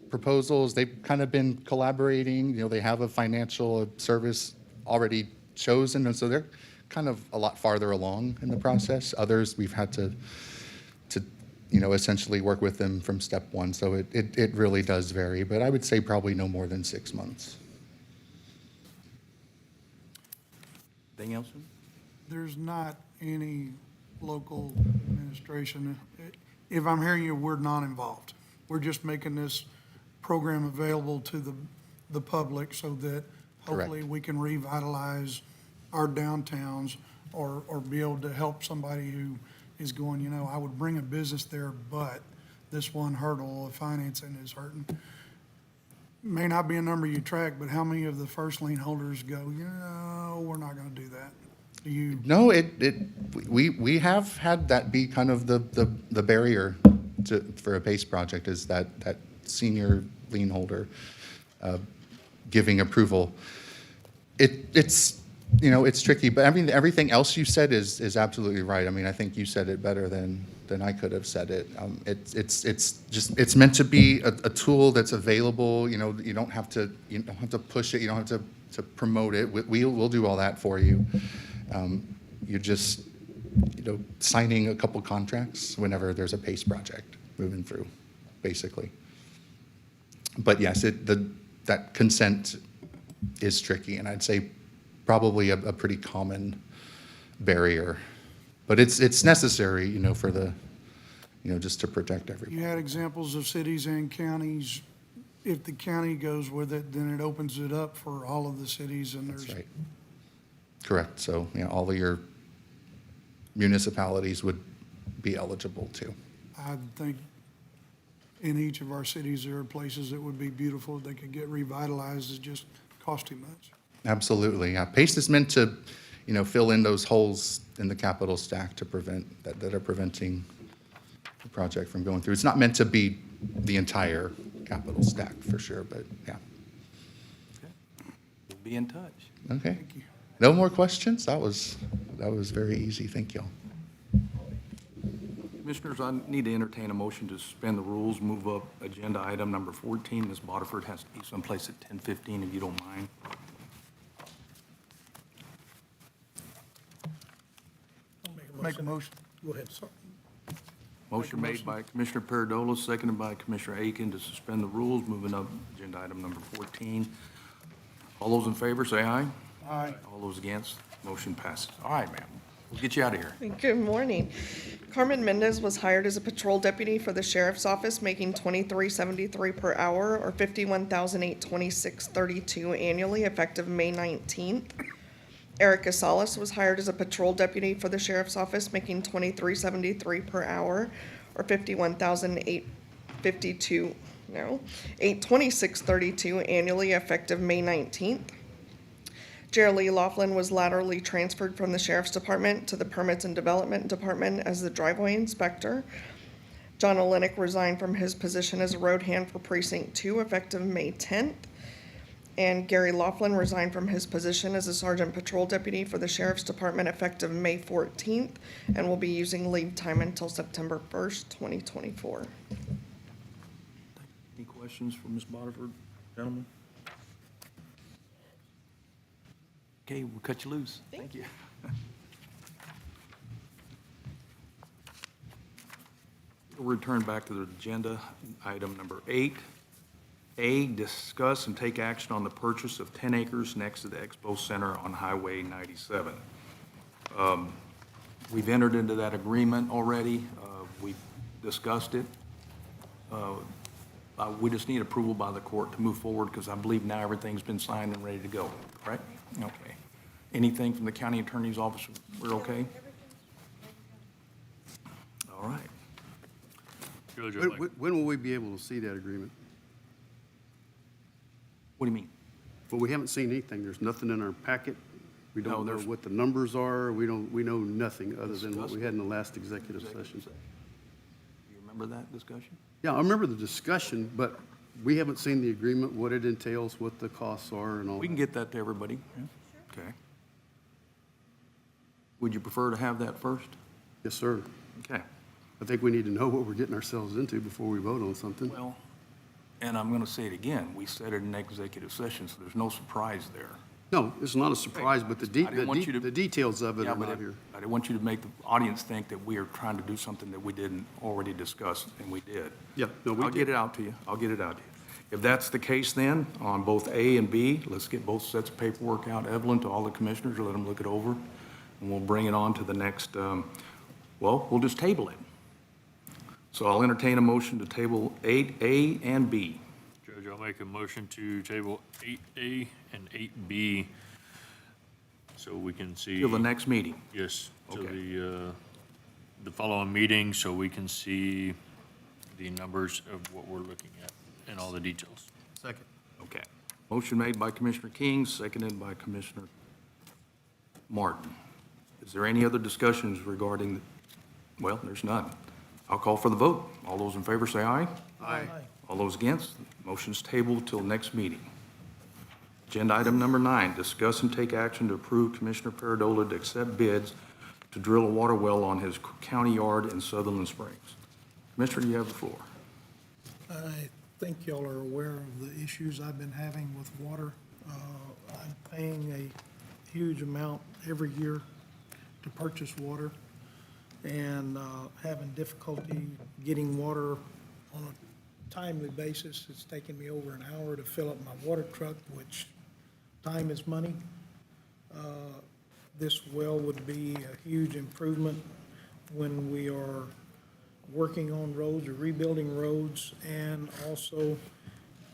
proposals. They've kind of been collaborating. They have a financial service already chosen, and so they're kind of a lot farther along in the process. Others, we've had to essentially work with them from step one. So it really does vary, but I would say probably no more than 6 months. Anything else? There's not any local administration. If I'm hearing you, we're not involved. We're just making this program available to the public so that hopefully Correct. we can revitalize our downtowns or be able to help somebody who is going, I would bring a business there, but this one hurdle of financing is hurting. May not be a number you track, but how many of the first lien holders go, we're not going to do that? Do you? No, we have had that be kind of the barrier for a PACE project is that senior lien holder giving approval. It's tricky, but everything else you said is absolutely right. I mean, I think you said it better than I could have said it. It's meant to be a tool that's available. You don't have to push it. You don't have to to promote it. We'll do all that for you. You're just, signing a couple contracts whenever there's a PACE project moving through, basically. But yes, that consent is tricky, and I'd say probably a pretty common barrier. But it's necessary, for the, just to protect everybody. You had examples of cities and counties. If the county goes with it, then it opens it up for all of the cities, and That's there's, right. Correct. So, all of your municipalities would be eligible too. I think in each of our cities, there are places that would be beautiful, they could get revitalized, it just costs too much. Absolutely. Yeah. PACE is meant to, fill in those holes in the capital stack to prevent, that are preventing the project from going through. It's not meant to be the entire capital stack for sure, but yeah. We'll be in touch. Okay. No more questions? That was very easy. Thank you. Commissioners, I need to entertain a motion to suspend the rules, move up agenda item number 14. Ms. Bodiford has to be someplace at 10:15, if you don't mind. Make a motion. Go ahead, sir. Motion made by Commissioner Paradola, seconded by Commissioner Aiken to suspend the rules, moving up agenda item number 14. All those in favor, say aye. Aye. All those against, motion passes. All right, ma'am, we'll get you out of here. Good morning. Carmen Mendez was hired as a patrol deputy for the sheriff's office, making $23.73 per hour or $51,826.32 annually, effective May 19th. Erica Salas was hired as a patrol deputy for the sheriff's office, making $23.73 per hour or $826.32 annually, effective May 19th. Jerry Laughlin was laterally transferred from the Sheriff's Department to the Permits and Development Department as the driveway inspector. John Olenek resigned from his position as a road hand for Precinct 2 effective May 10th. And Gary Laughlin resigned from his position as a Sergeant Patrol Deputy for the Sheriff's Department effective May 14th and will be using leave time until September 1st, 2024. Any questions for Ms. Bodiford, gentlemen? Okay, we'll cut you loose. Thank you. We'll return back to the agenda, item number 8. A, discuss and take action on the purchase of 10 acres next to the Expo Center on Highway 97. We've entered into that agreement already. We've discussed it. We just need approval by the court to move forward because I believe now everything's been signed and ready to go, correct? Okay. Anything from the county attorney's office, we're okay? All right. Judge, I'd like- When will we be able to see that agreement? What do you mean? Well, we haven't seen anything. There's nothing in our packet. We No, don't know there's- what the numbers are. We know nothing other than what we had in the last executive session. You remember that discussion? Yeah, I remember the discussion, but we haven't seen the agreement, what it entails, what the costs are and all. We can get that to everybody. Okay. Would you prefer to have that first? Yes, sir. Okay. I think we need to know what we're getting ourselves into before we vote on something. Well, and I'm going to say it again, we said it in executive session, so there's no surprise there. No, it's not a surprise, but I didn't want you to- the details of it Yeah, are but not here. I didn't want you to make the audience think that we are trying to do something that we didn't already discuss, and we did. Yeah, no, we I'll get did. it out to you. I'll get it out to you. If that's the case then, on both A and B, let's get both sets of paperwork out, Evelyn, to all the commissioners, let them look it over, and we'll bring it on to the next, we'll just table it. So I'll entertain a motion to table 8A and B. Judge, I'll make a motion to table 8A and 8B so we can see. Till the next meeting. Yes, to Okay. the following meeting, so we can see the numbers of what we're looking at and all the details. Second. Okay. Motion made by Commissioner King, seconded by Commissioner Martin. Is there any other discussions regarding, well, there's none. I'll call for the vote. All those in favor say aye. Aye. All those against, motion's tabled till next meeting. Agenda item number 9, discuss and take action to approve Commissioner Paradola to accept bids to drill a water well on his county yard in Sutherland Springs. Commissioner, you have the floor. I think y'all are aware of the issues I've been having with water I'm paying a huge amount every year to purchase water and having difficulty getting water on a timely basis. It's taken me over an hour to fill up my water truck, which time is money. This well would be a huge improvement when we are working on roads or rebuilding roads, and also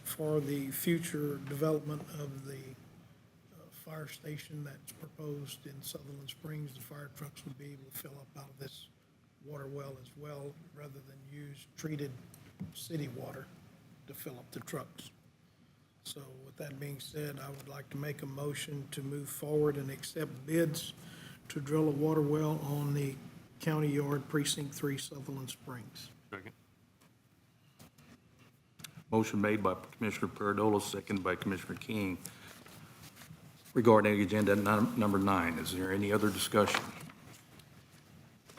for the future development of the fire station that's proposed in Sutherland Springs. The fire trucks would be able to fill up out of this water well as well, rather than use treated city water to fill up the trucks. So with that being said, I would like to make a motion to move forward and accept bids to drill a water well on the County Yard Precinct 3, Sutherland Springs. Second. Motion made by Commissioner Paradola, seconded by Commissioner King regarding agenda number 9. Is there any other discussion?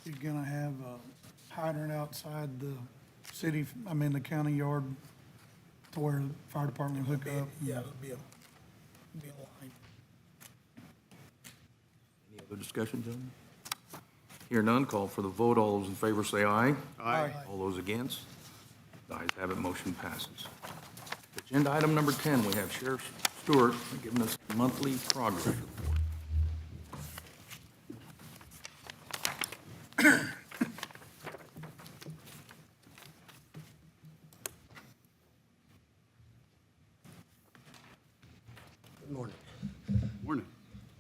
You're gonna have a hydrant outside the the county yard to where the fire department will hook up? Yeah, it'll be a line. Any other discussion, gentlemen? Hear none, call for the vote. All those in favor say aye. Aye. All those against? The ayes have it, motion passes. Agenda item number 10, we have Sheriff Stewart giving us a monthly progress report. Good morning. Morning.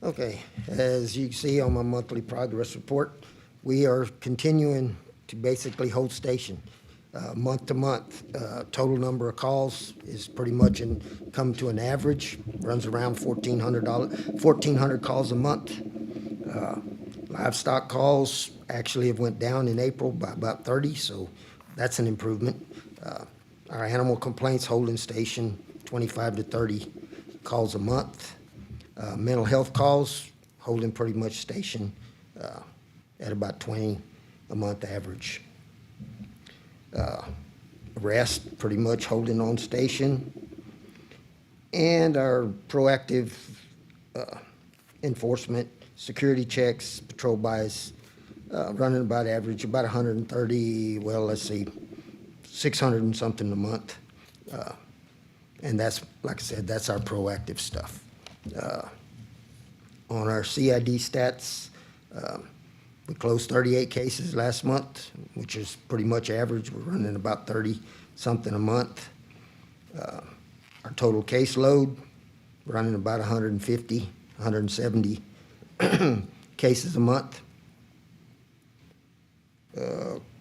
Okay, as you can see on my monthly progress report, we are continuing to basically hold station. Month to month, total number of calls is pretty much come to an average, runs around 1,400 calls a month. Livestock calls actually have went down in April by about 30, so that's an improvement. Our animal complaints holding station, 25 to 30 calls a month. Mental health calls holding pretty much station at about 20 a month average. Arrest pretty much holding on station. And our proactive enforcement, security checks, patrol buys, running about average, about 130, well, let's see, 600 and something a month. And that's, like I said, that's our proactive stuff. On our CID stats, we closed 38 cases last month, which is pretty much average. We're running about 30-something a month. Our total caseload, running about 150, 170 cases a month.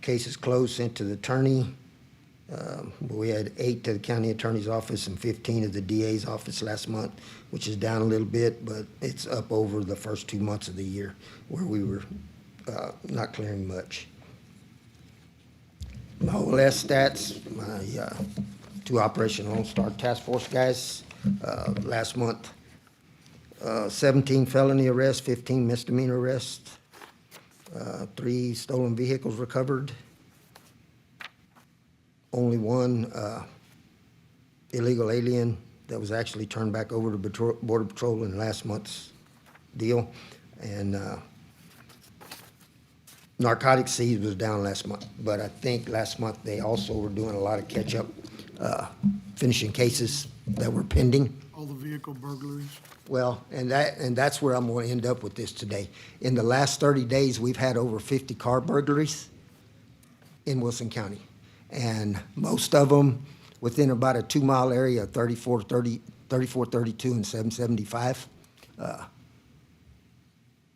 Cases closed sent to the attorney. We had 8 to the county attorney's office and 15 to the DA's office last month, which is down a little bit, but it's up over the first 2 months of the year where we were not clearing much. My OLS stats, my 2 Operation Lone Star Task Force guys last month, 17 felony arrests, 15 misdemeanor arrests, 3 stolen vehicles recovered, only 1 illegal alien that was actually turned back over to Border Patrol in last month's deal, and narcotics seized was down last month, but I think last month they also were doing a lot of catch-up, finishing cases that were pending. All the vehicle burglaries. Well, and that's where I'm going to end up with this today. In the last 30 days, we've had over 50 car burglaries in Wilson County, and most of them within about a 2-mile area, 3432 and 775.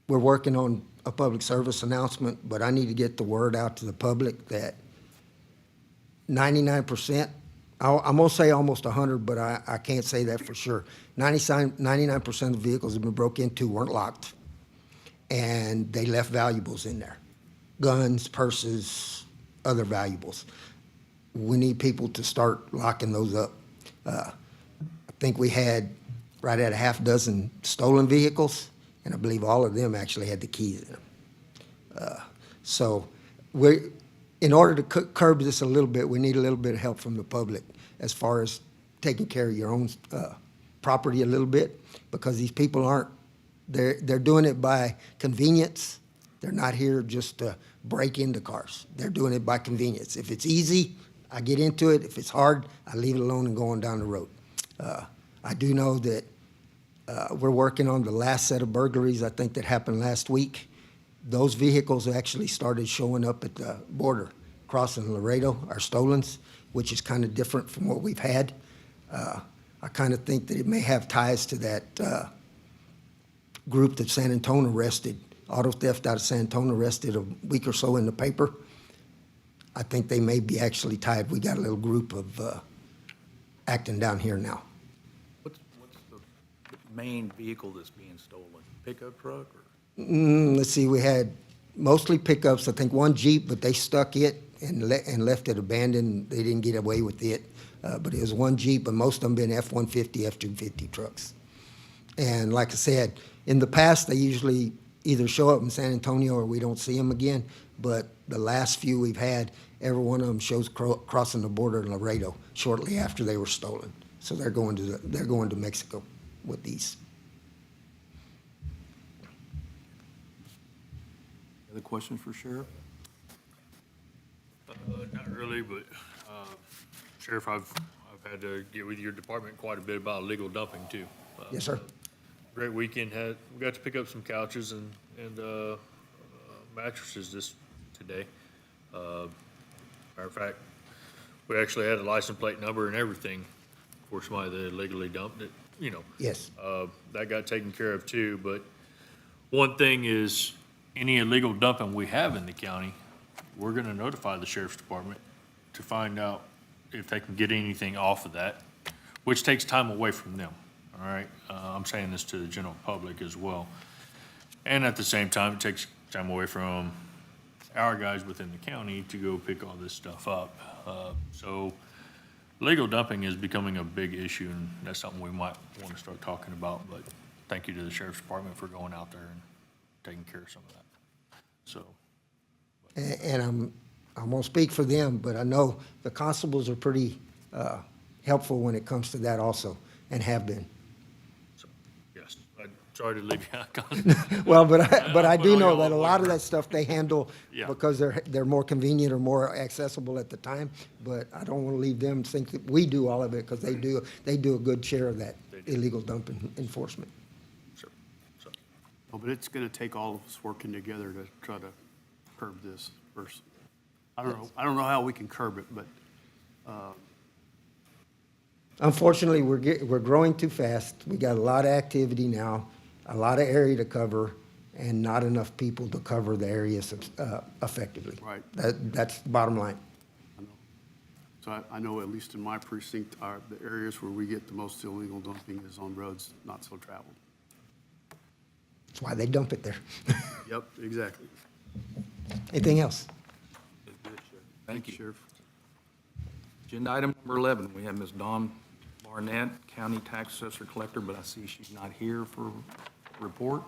We're working on a public service announcement, but I need to get the word out to the public that 99%, I'm going to say almost 100, but I can't say that for sure. 99% of the vehicles that have been broke into weren't locked, and they left valuables in there. Guns, purses, other valuables. We need people to start locking those up. I think we had right at a half dozen stolen vehicles, and I believe all of them actually had the keys in them. So in order to curb this a little bit, we need a little bit of help from the public as far as taking care of your own property a little bit, because these people aren't, they're doing it by convenience. They're not here just to break into cars. They're doing it by convenience. If it's easy, I get into it. If it's hard, I leave it alone and go on down the road. I do know that we're working on the last set of burglaries, I think, that happened last week. Those vehicles actually started showing up at the border, crossing Laredo, are stolen, which is kind of different from what we've had. I kind of think that it may have ties to that group that San Antonio arrested, auto theft out of San Antonio arrested a week or so in the paper. I think they may be actually tied. We got a little group of acting down here now. What's the main vehicle that's being stolen? Pickup truck or? Let's see, we had mostly pickups, I think one Jeep, but they stuck it and left it abandoned. They didn't get away with it. But it was one Jeep, but most of them been F-150, F-250 trucks. And like I said, in the past, they usually either show up in San Antonio or we don't see them again. But the last few we've had, every one of them shows crossing the border in Laredo shortly after they were stolen. So they're going to Mexico with these. Other questions for Sheriff? Not really, but Sheriff, I've had to get with your department quite a bit about illegal dumping too. Yes, sir. Great weekend. We got to pick up some couches and mattresses today. Matter of fact, we actually had a license plate number and everything for somebody that illegally dumped it. Yes. That got taken care of too. But one thing is, any illegal dumping we have in the county, we're going to notify the sheriff's department to find out if they can get anything off of that, which takes time away from them, all right? I'm saying this to the general public as well. And at the same time, it takes time away from our guys within the county to go pick all this stuff up. So legal dumping is becoming a big issue, and that's something we might want to start talking about. But thank you to the sheriff's department for going out there and taking care of some of that. So. And I'm going to speak for them, but I know the constables are pretty helpful when it comes to that also, and have been. So, yes, I'm sorry to leave you out. Well, but I Put do all know y'all that a on lot of blast. that stuff they handle Yeah. because they're more convenient or more accessible at the time. But I don't want to leave them think that we do all of it, because they do a good share of that illegal dumping enforcement. Sure. So, Oh, but it's going to take all of us working together to try to curb this first. I don't know how we can curb it, but Unfortunately, we're growing too fast. We got a lot of activity now, a lot of area to cover, and not enough people to cover the areas effectively. Right. That's the bottom line. so I know at least in my precinct, the areas where we get the most illegal dumping is on roads not so traveled. That's why they dump it there. Yep, exactly. Anything else? Thank you. Sheriff. Agenda item number 11, we have Ms. Dawn Barnett, County Tax Assessor Collector, but I see she's not here for report.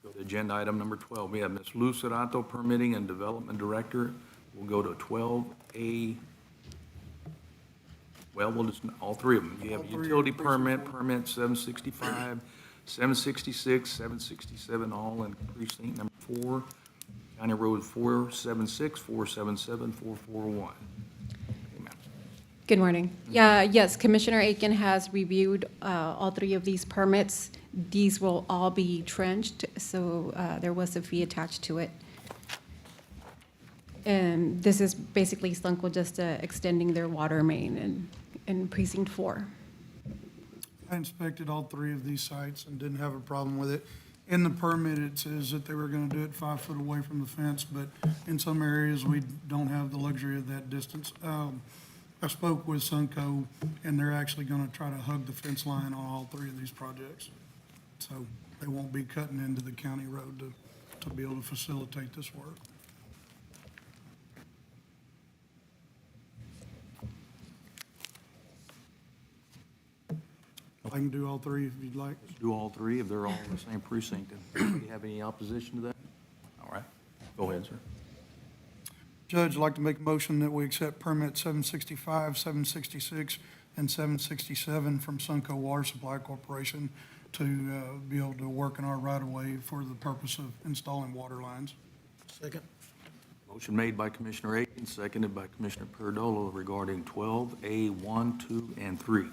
Go to agenda item number 12. We have Ms. Lou Cerato, Permitting and Development Director. We'll go to 12A. Well, we'll just, all three of them. You have utility permit, permit 765, 766, 767, all in precinct number 4. County Road 476, 477, 441. Amen. Good morning. Yeah, yes, Commissioner Aiken has reviewed all three of these permits. These will all be trenched, so there was a fee attached to it. And this is basically Slunko just extending their water main in precinct 4. I inspected all three of these sites and didn't have a problem with it. In the permit, it says that they were gonna do it 5 foot away from the fence, but in some areas, we don't have the luxury of that distance. I spoke with Sunco, and they're actually gonna try to hug the fence line on all three of these projects. So they won't be cutting into the county road to be able to facilitate this work. I can do all three if you'd like. Do all three, if they're all in the same precinct. Do you have any opposition to that? All right, go ahead, sir. Judge, I'd like to make a motion that we accept permit 765, 766, and 767 from Sunco Water Supply Corporation to be able to work in our right-of-way for the purpose of installing water lines. Second. Motion made by Commissioner Aiken, seconded by Commissioner Perdola regarding 12A1, 2, and 3. Is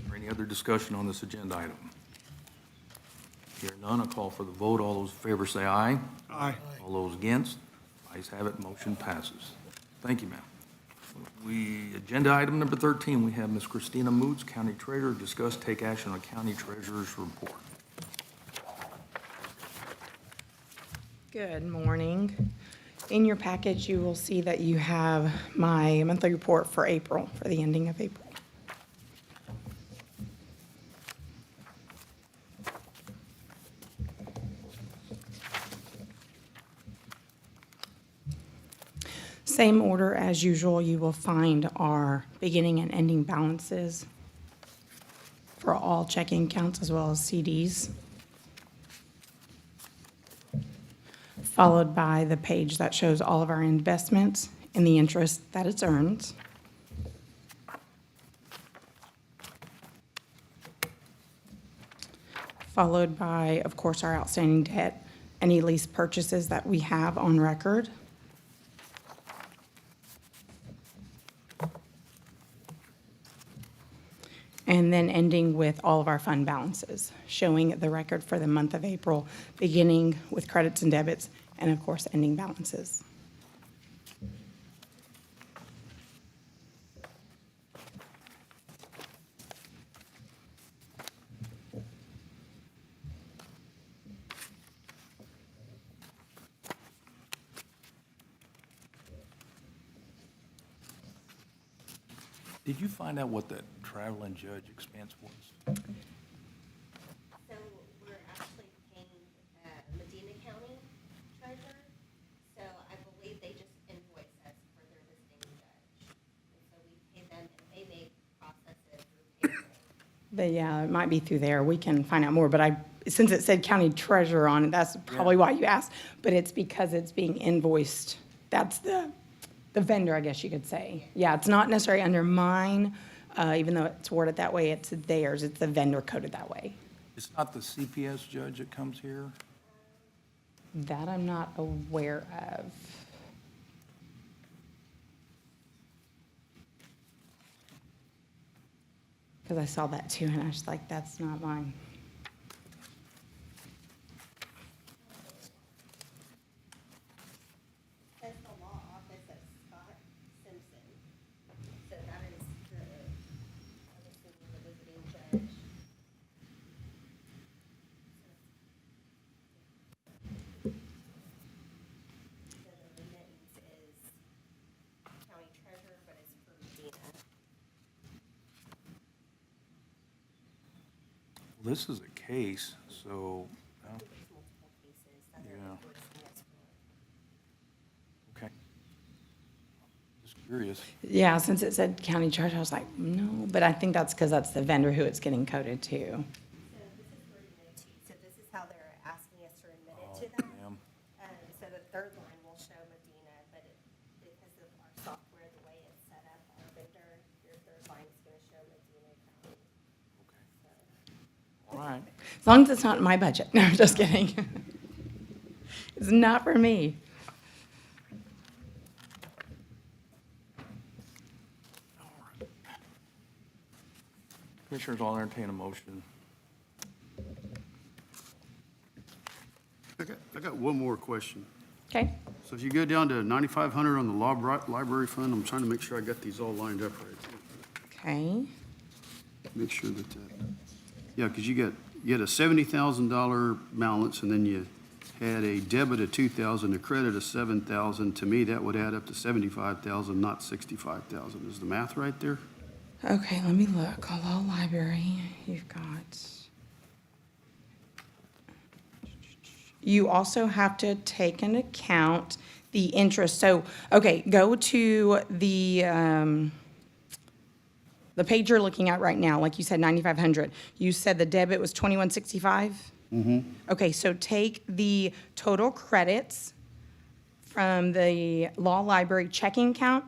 there any other discussion on this agenda item? Hear none, I'll call for the vote. All those in favor say aye. Aye. All those against? Ayes have it, motion passes. Thank you, ma'am. Agenda item number 13, we have Ms. Christina Moots, County Treasurer, discuss, take action on County Treasurer's report. Good morning. In your package, you will see that you have my monthly report for April, for the ending of April. Same order as usual, you will find our beginning and ending balances for all checking accounts as well as CDs, followed by the page that shows all of our investments and the interest that it's earned. Followed by, of course, our outstanding debt, any lease purchases that we have on record. And then ending with all of our fund balances, showing the record for the month of April, beginning with credits and debits, and of course, ending balances. Did you find out what that traveling judge expense was? So we're actually paying Medina County Treasurer, so I believe they just invoice us for their visiting judge. And so we pay them, and they may process it through payroll. But yeah, it might be through there. We can find out more, but since it said county treasurer on it, that's probably why you asked. But it's because it's being invoiced. That's the vendor, I guess you could say. Yeah, it's not necessarily under mine, even though it's worded that way, it's theirs. It's the vendor coded that way. It's not the CPS judge that comes here? That I'm not aware of. Because I saw that too, and I was like, that's not mine. That's the law office of Scott Simpson. So that is the, I'm assuming the visiting judge. So the remittance is county treasurer, but it's for Medina. This is a case, so, There's multiple cases that they're Yeah. invoicing us for. okay. Just curious. Yeah, since it said county treasurer, I was like, no, but I think that's because that's the vendor who it's getting coded to. So this is where you know, so this is how they're asking us to remit it to them. Ma'am. So the third line will show Medina, but because of our software, the way it's set up, our vendor, your third line is gonna show Medina County. All right. As long as it's not in my budget. No, I'm just kidding. It's not for me. Commissioners, I'll entertain a motion. I got one more question. Okay? So if you go down to 9,500 on the library fund, I'm trying to make sure I got these all lined up right. Okay. Make sure that, yeah, because you had a $70,000 balance, and then you had a debit of 2,000, a credit of 7,000. To me, that would add up to 75,000, not 65,000. Is the math right there? Okay, let me look. Law library, you've got. You also have to take into account the interest. So, okay, go to the page you're looking at right now, like you said, 9,500. You said the debit was 2165? Mm-hmm. Okay, so take the total credits from the law library checking account,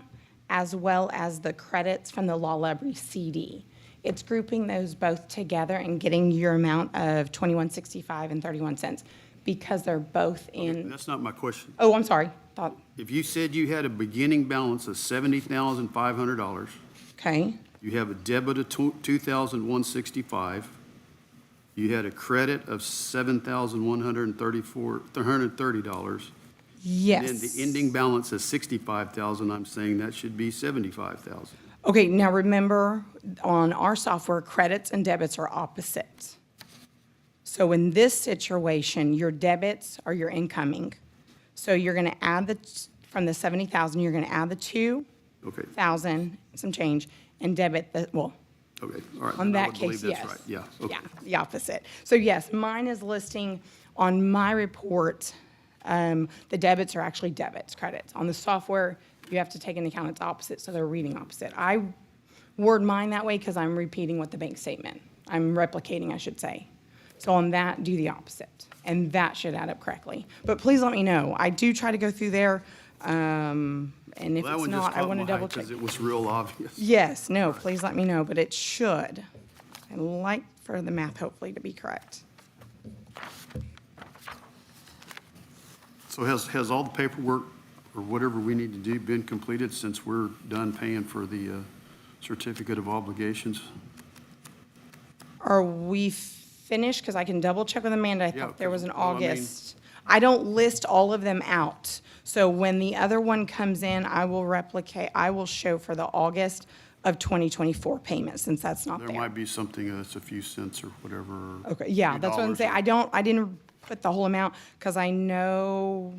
as well as the credits from the Law Library CD. It's grouping those both together and getting your amount of $21.65 and 31 cents because they're both in, That's not my question. oh, I'm sorry, thought, If you said you had a beginning balance of $70,500, okay, you have a debit of $2,165, you had a credit of $7,330. yes. And the ending balance is 65,000, I'm saying that should be 75,000. Okay, now remember, on our software, credits and debits are opposite. So in this situation, your debits are your incoming. So you're gonna add from the 70,000, you're gonna add the Okay, 2,000, some change, and debit the, well, okay, all right. on then I that would believe case, that's yes. right. Yeah, okay. Yeah, the opposite. So yes, mine is listing on my report, the debits are actually debits, credits. On the software, you have to take into account it's opposite, so they're reading opposite. I word mine that way because I'm repeating what the bank statement, I'm replicating, I should say. So on that, do the opposite, and that should add up correctly. But please let me know. I do try to go through there, and if Well, that it's one just not, I caught want to my eye double check. because it was real obvious. Yes, no, please let me know, but it should. I'd like for the math hopefully to be correct. So has all the paperwork or whatever we need to do been completed since we're done paying for the certificate of obligations? Are we finished? Because I can double check with Amanda. I Yeah, thought there was an well, I mean- August. I don't list all of them out. So when the other one comes in, I will replicate, I will show for the August of 2024 payment, since that's not There there. might be something that's a few cents or whatever. Okay, yeah, few that's what I'm dollars saying. or- I didn't put the whole amount because I know,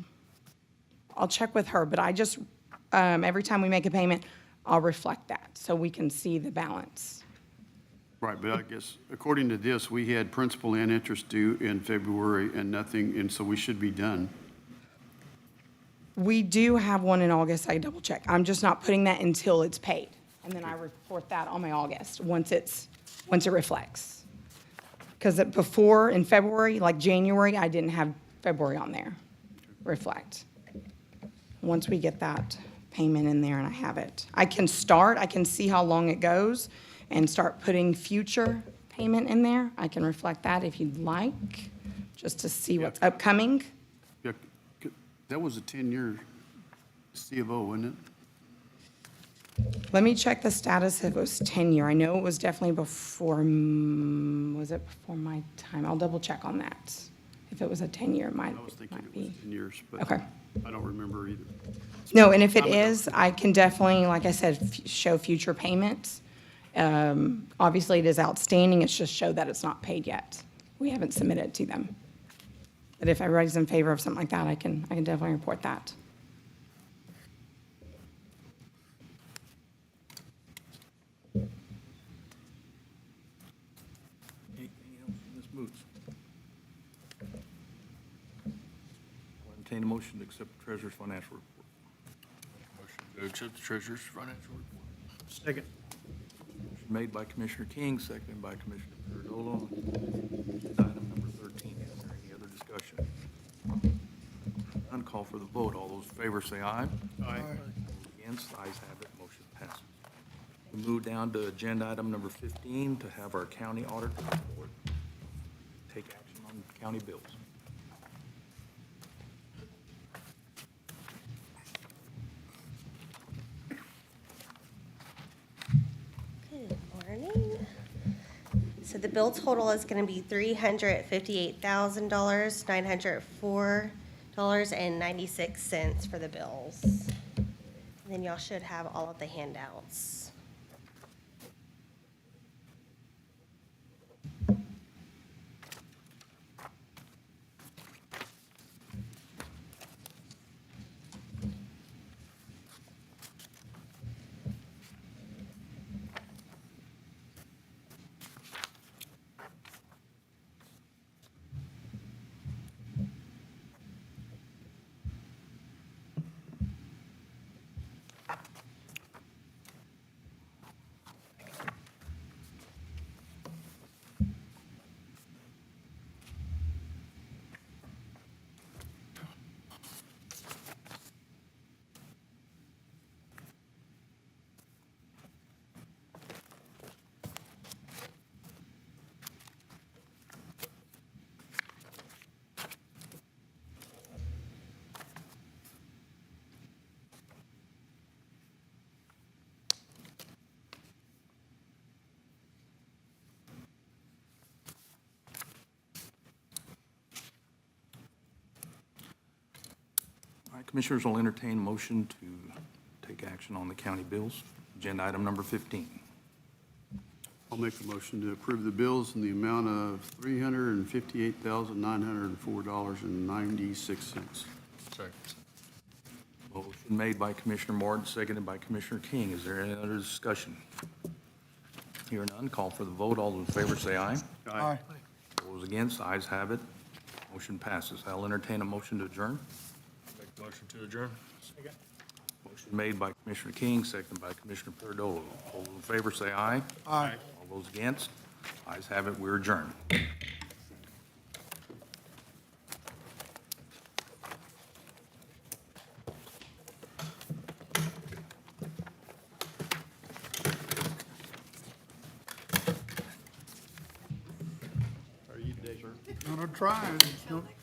I'll check with her, but I just, every time we make a payment, I'll reflect that so we can see the balance. Right, but I guess according to this, we had principal and interest due in February and nothing, and so we should be done. We do have one in August, I double check. I'm just not putting that until it's paid. And then I report that on my August, once it reflects. Because before, in February, like January, I didn't have February on there, reflect. Once we get that payment in there and I have it. I can see how long it goes and start putting future payment in there. I can reflect that if you'd like, just to see what's upcoming. Yeah, that was a 10-year C of O, wasn't it? Let me check the status if it was 10-year. I know it was definitely before, was it before my time? I'll double check on that. If it was a 10-year, it might I was thinking it was be. 10 years, but Okay. I don't remember either. No, and if it Time ago. is, I can definitely, like I said, show future payments. Obviously, it is outstanding. It's just show that it's not paid yet. We haven't submitted it to them. But if everybody's in favor of something like that, I can definitely report that. Anything else, Ms. Boots? I'll entertain a motion to accept the treasurer's financial report. Motion to accept the treasurer's financial report. Second. Motion made by Commissioner King, seconded by Commissioner Pirola. Item number 13, is there any other discussion? None, call for the vote. All those in favor say aye. Aye. Against, ayes have it, motion passes. We move down to agenda item number 15 to have our county auditor report. Take action on county bills. Good morning. So the bill total is gonna be $358,000, $904.96 for the bills. And then y'all should have all of the handouts. Commissioners will entertain a motion to take action on the county bills. Agenda item number 15. I'll make a motion to approve the bills in the amount of $358,904.96. Second. Motion made by Commissioner Morton, seconded by Commissioner King. Is there any other discussion? Hearing none, call for the vote. All those in favor say aye. Aye. Those against, ayes have it. Motion passes. I'll entertain a motion to adjourn. Make a motion to adjourn. Motion made by Commissioner King, seconded by Commissioner Perdola. All those in favor say aye. Aye. All those against, ayes have it. We're adjourned. Are you, Dave? Gonna try. It's gonna be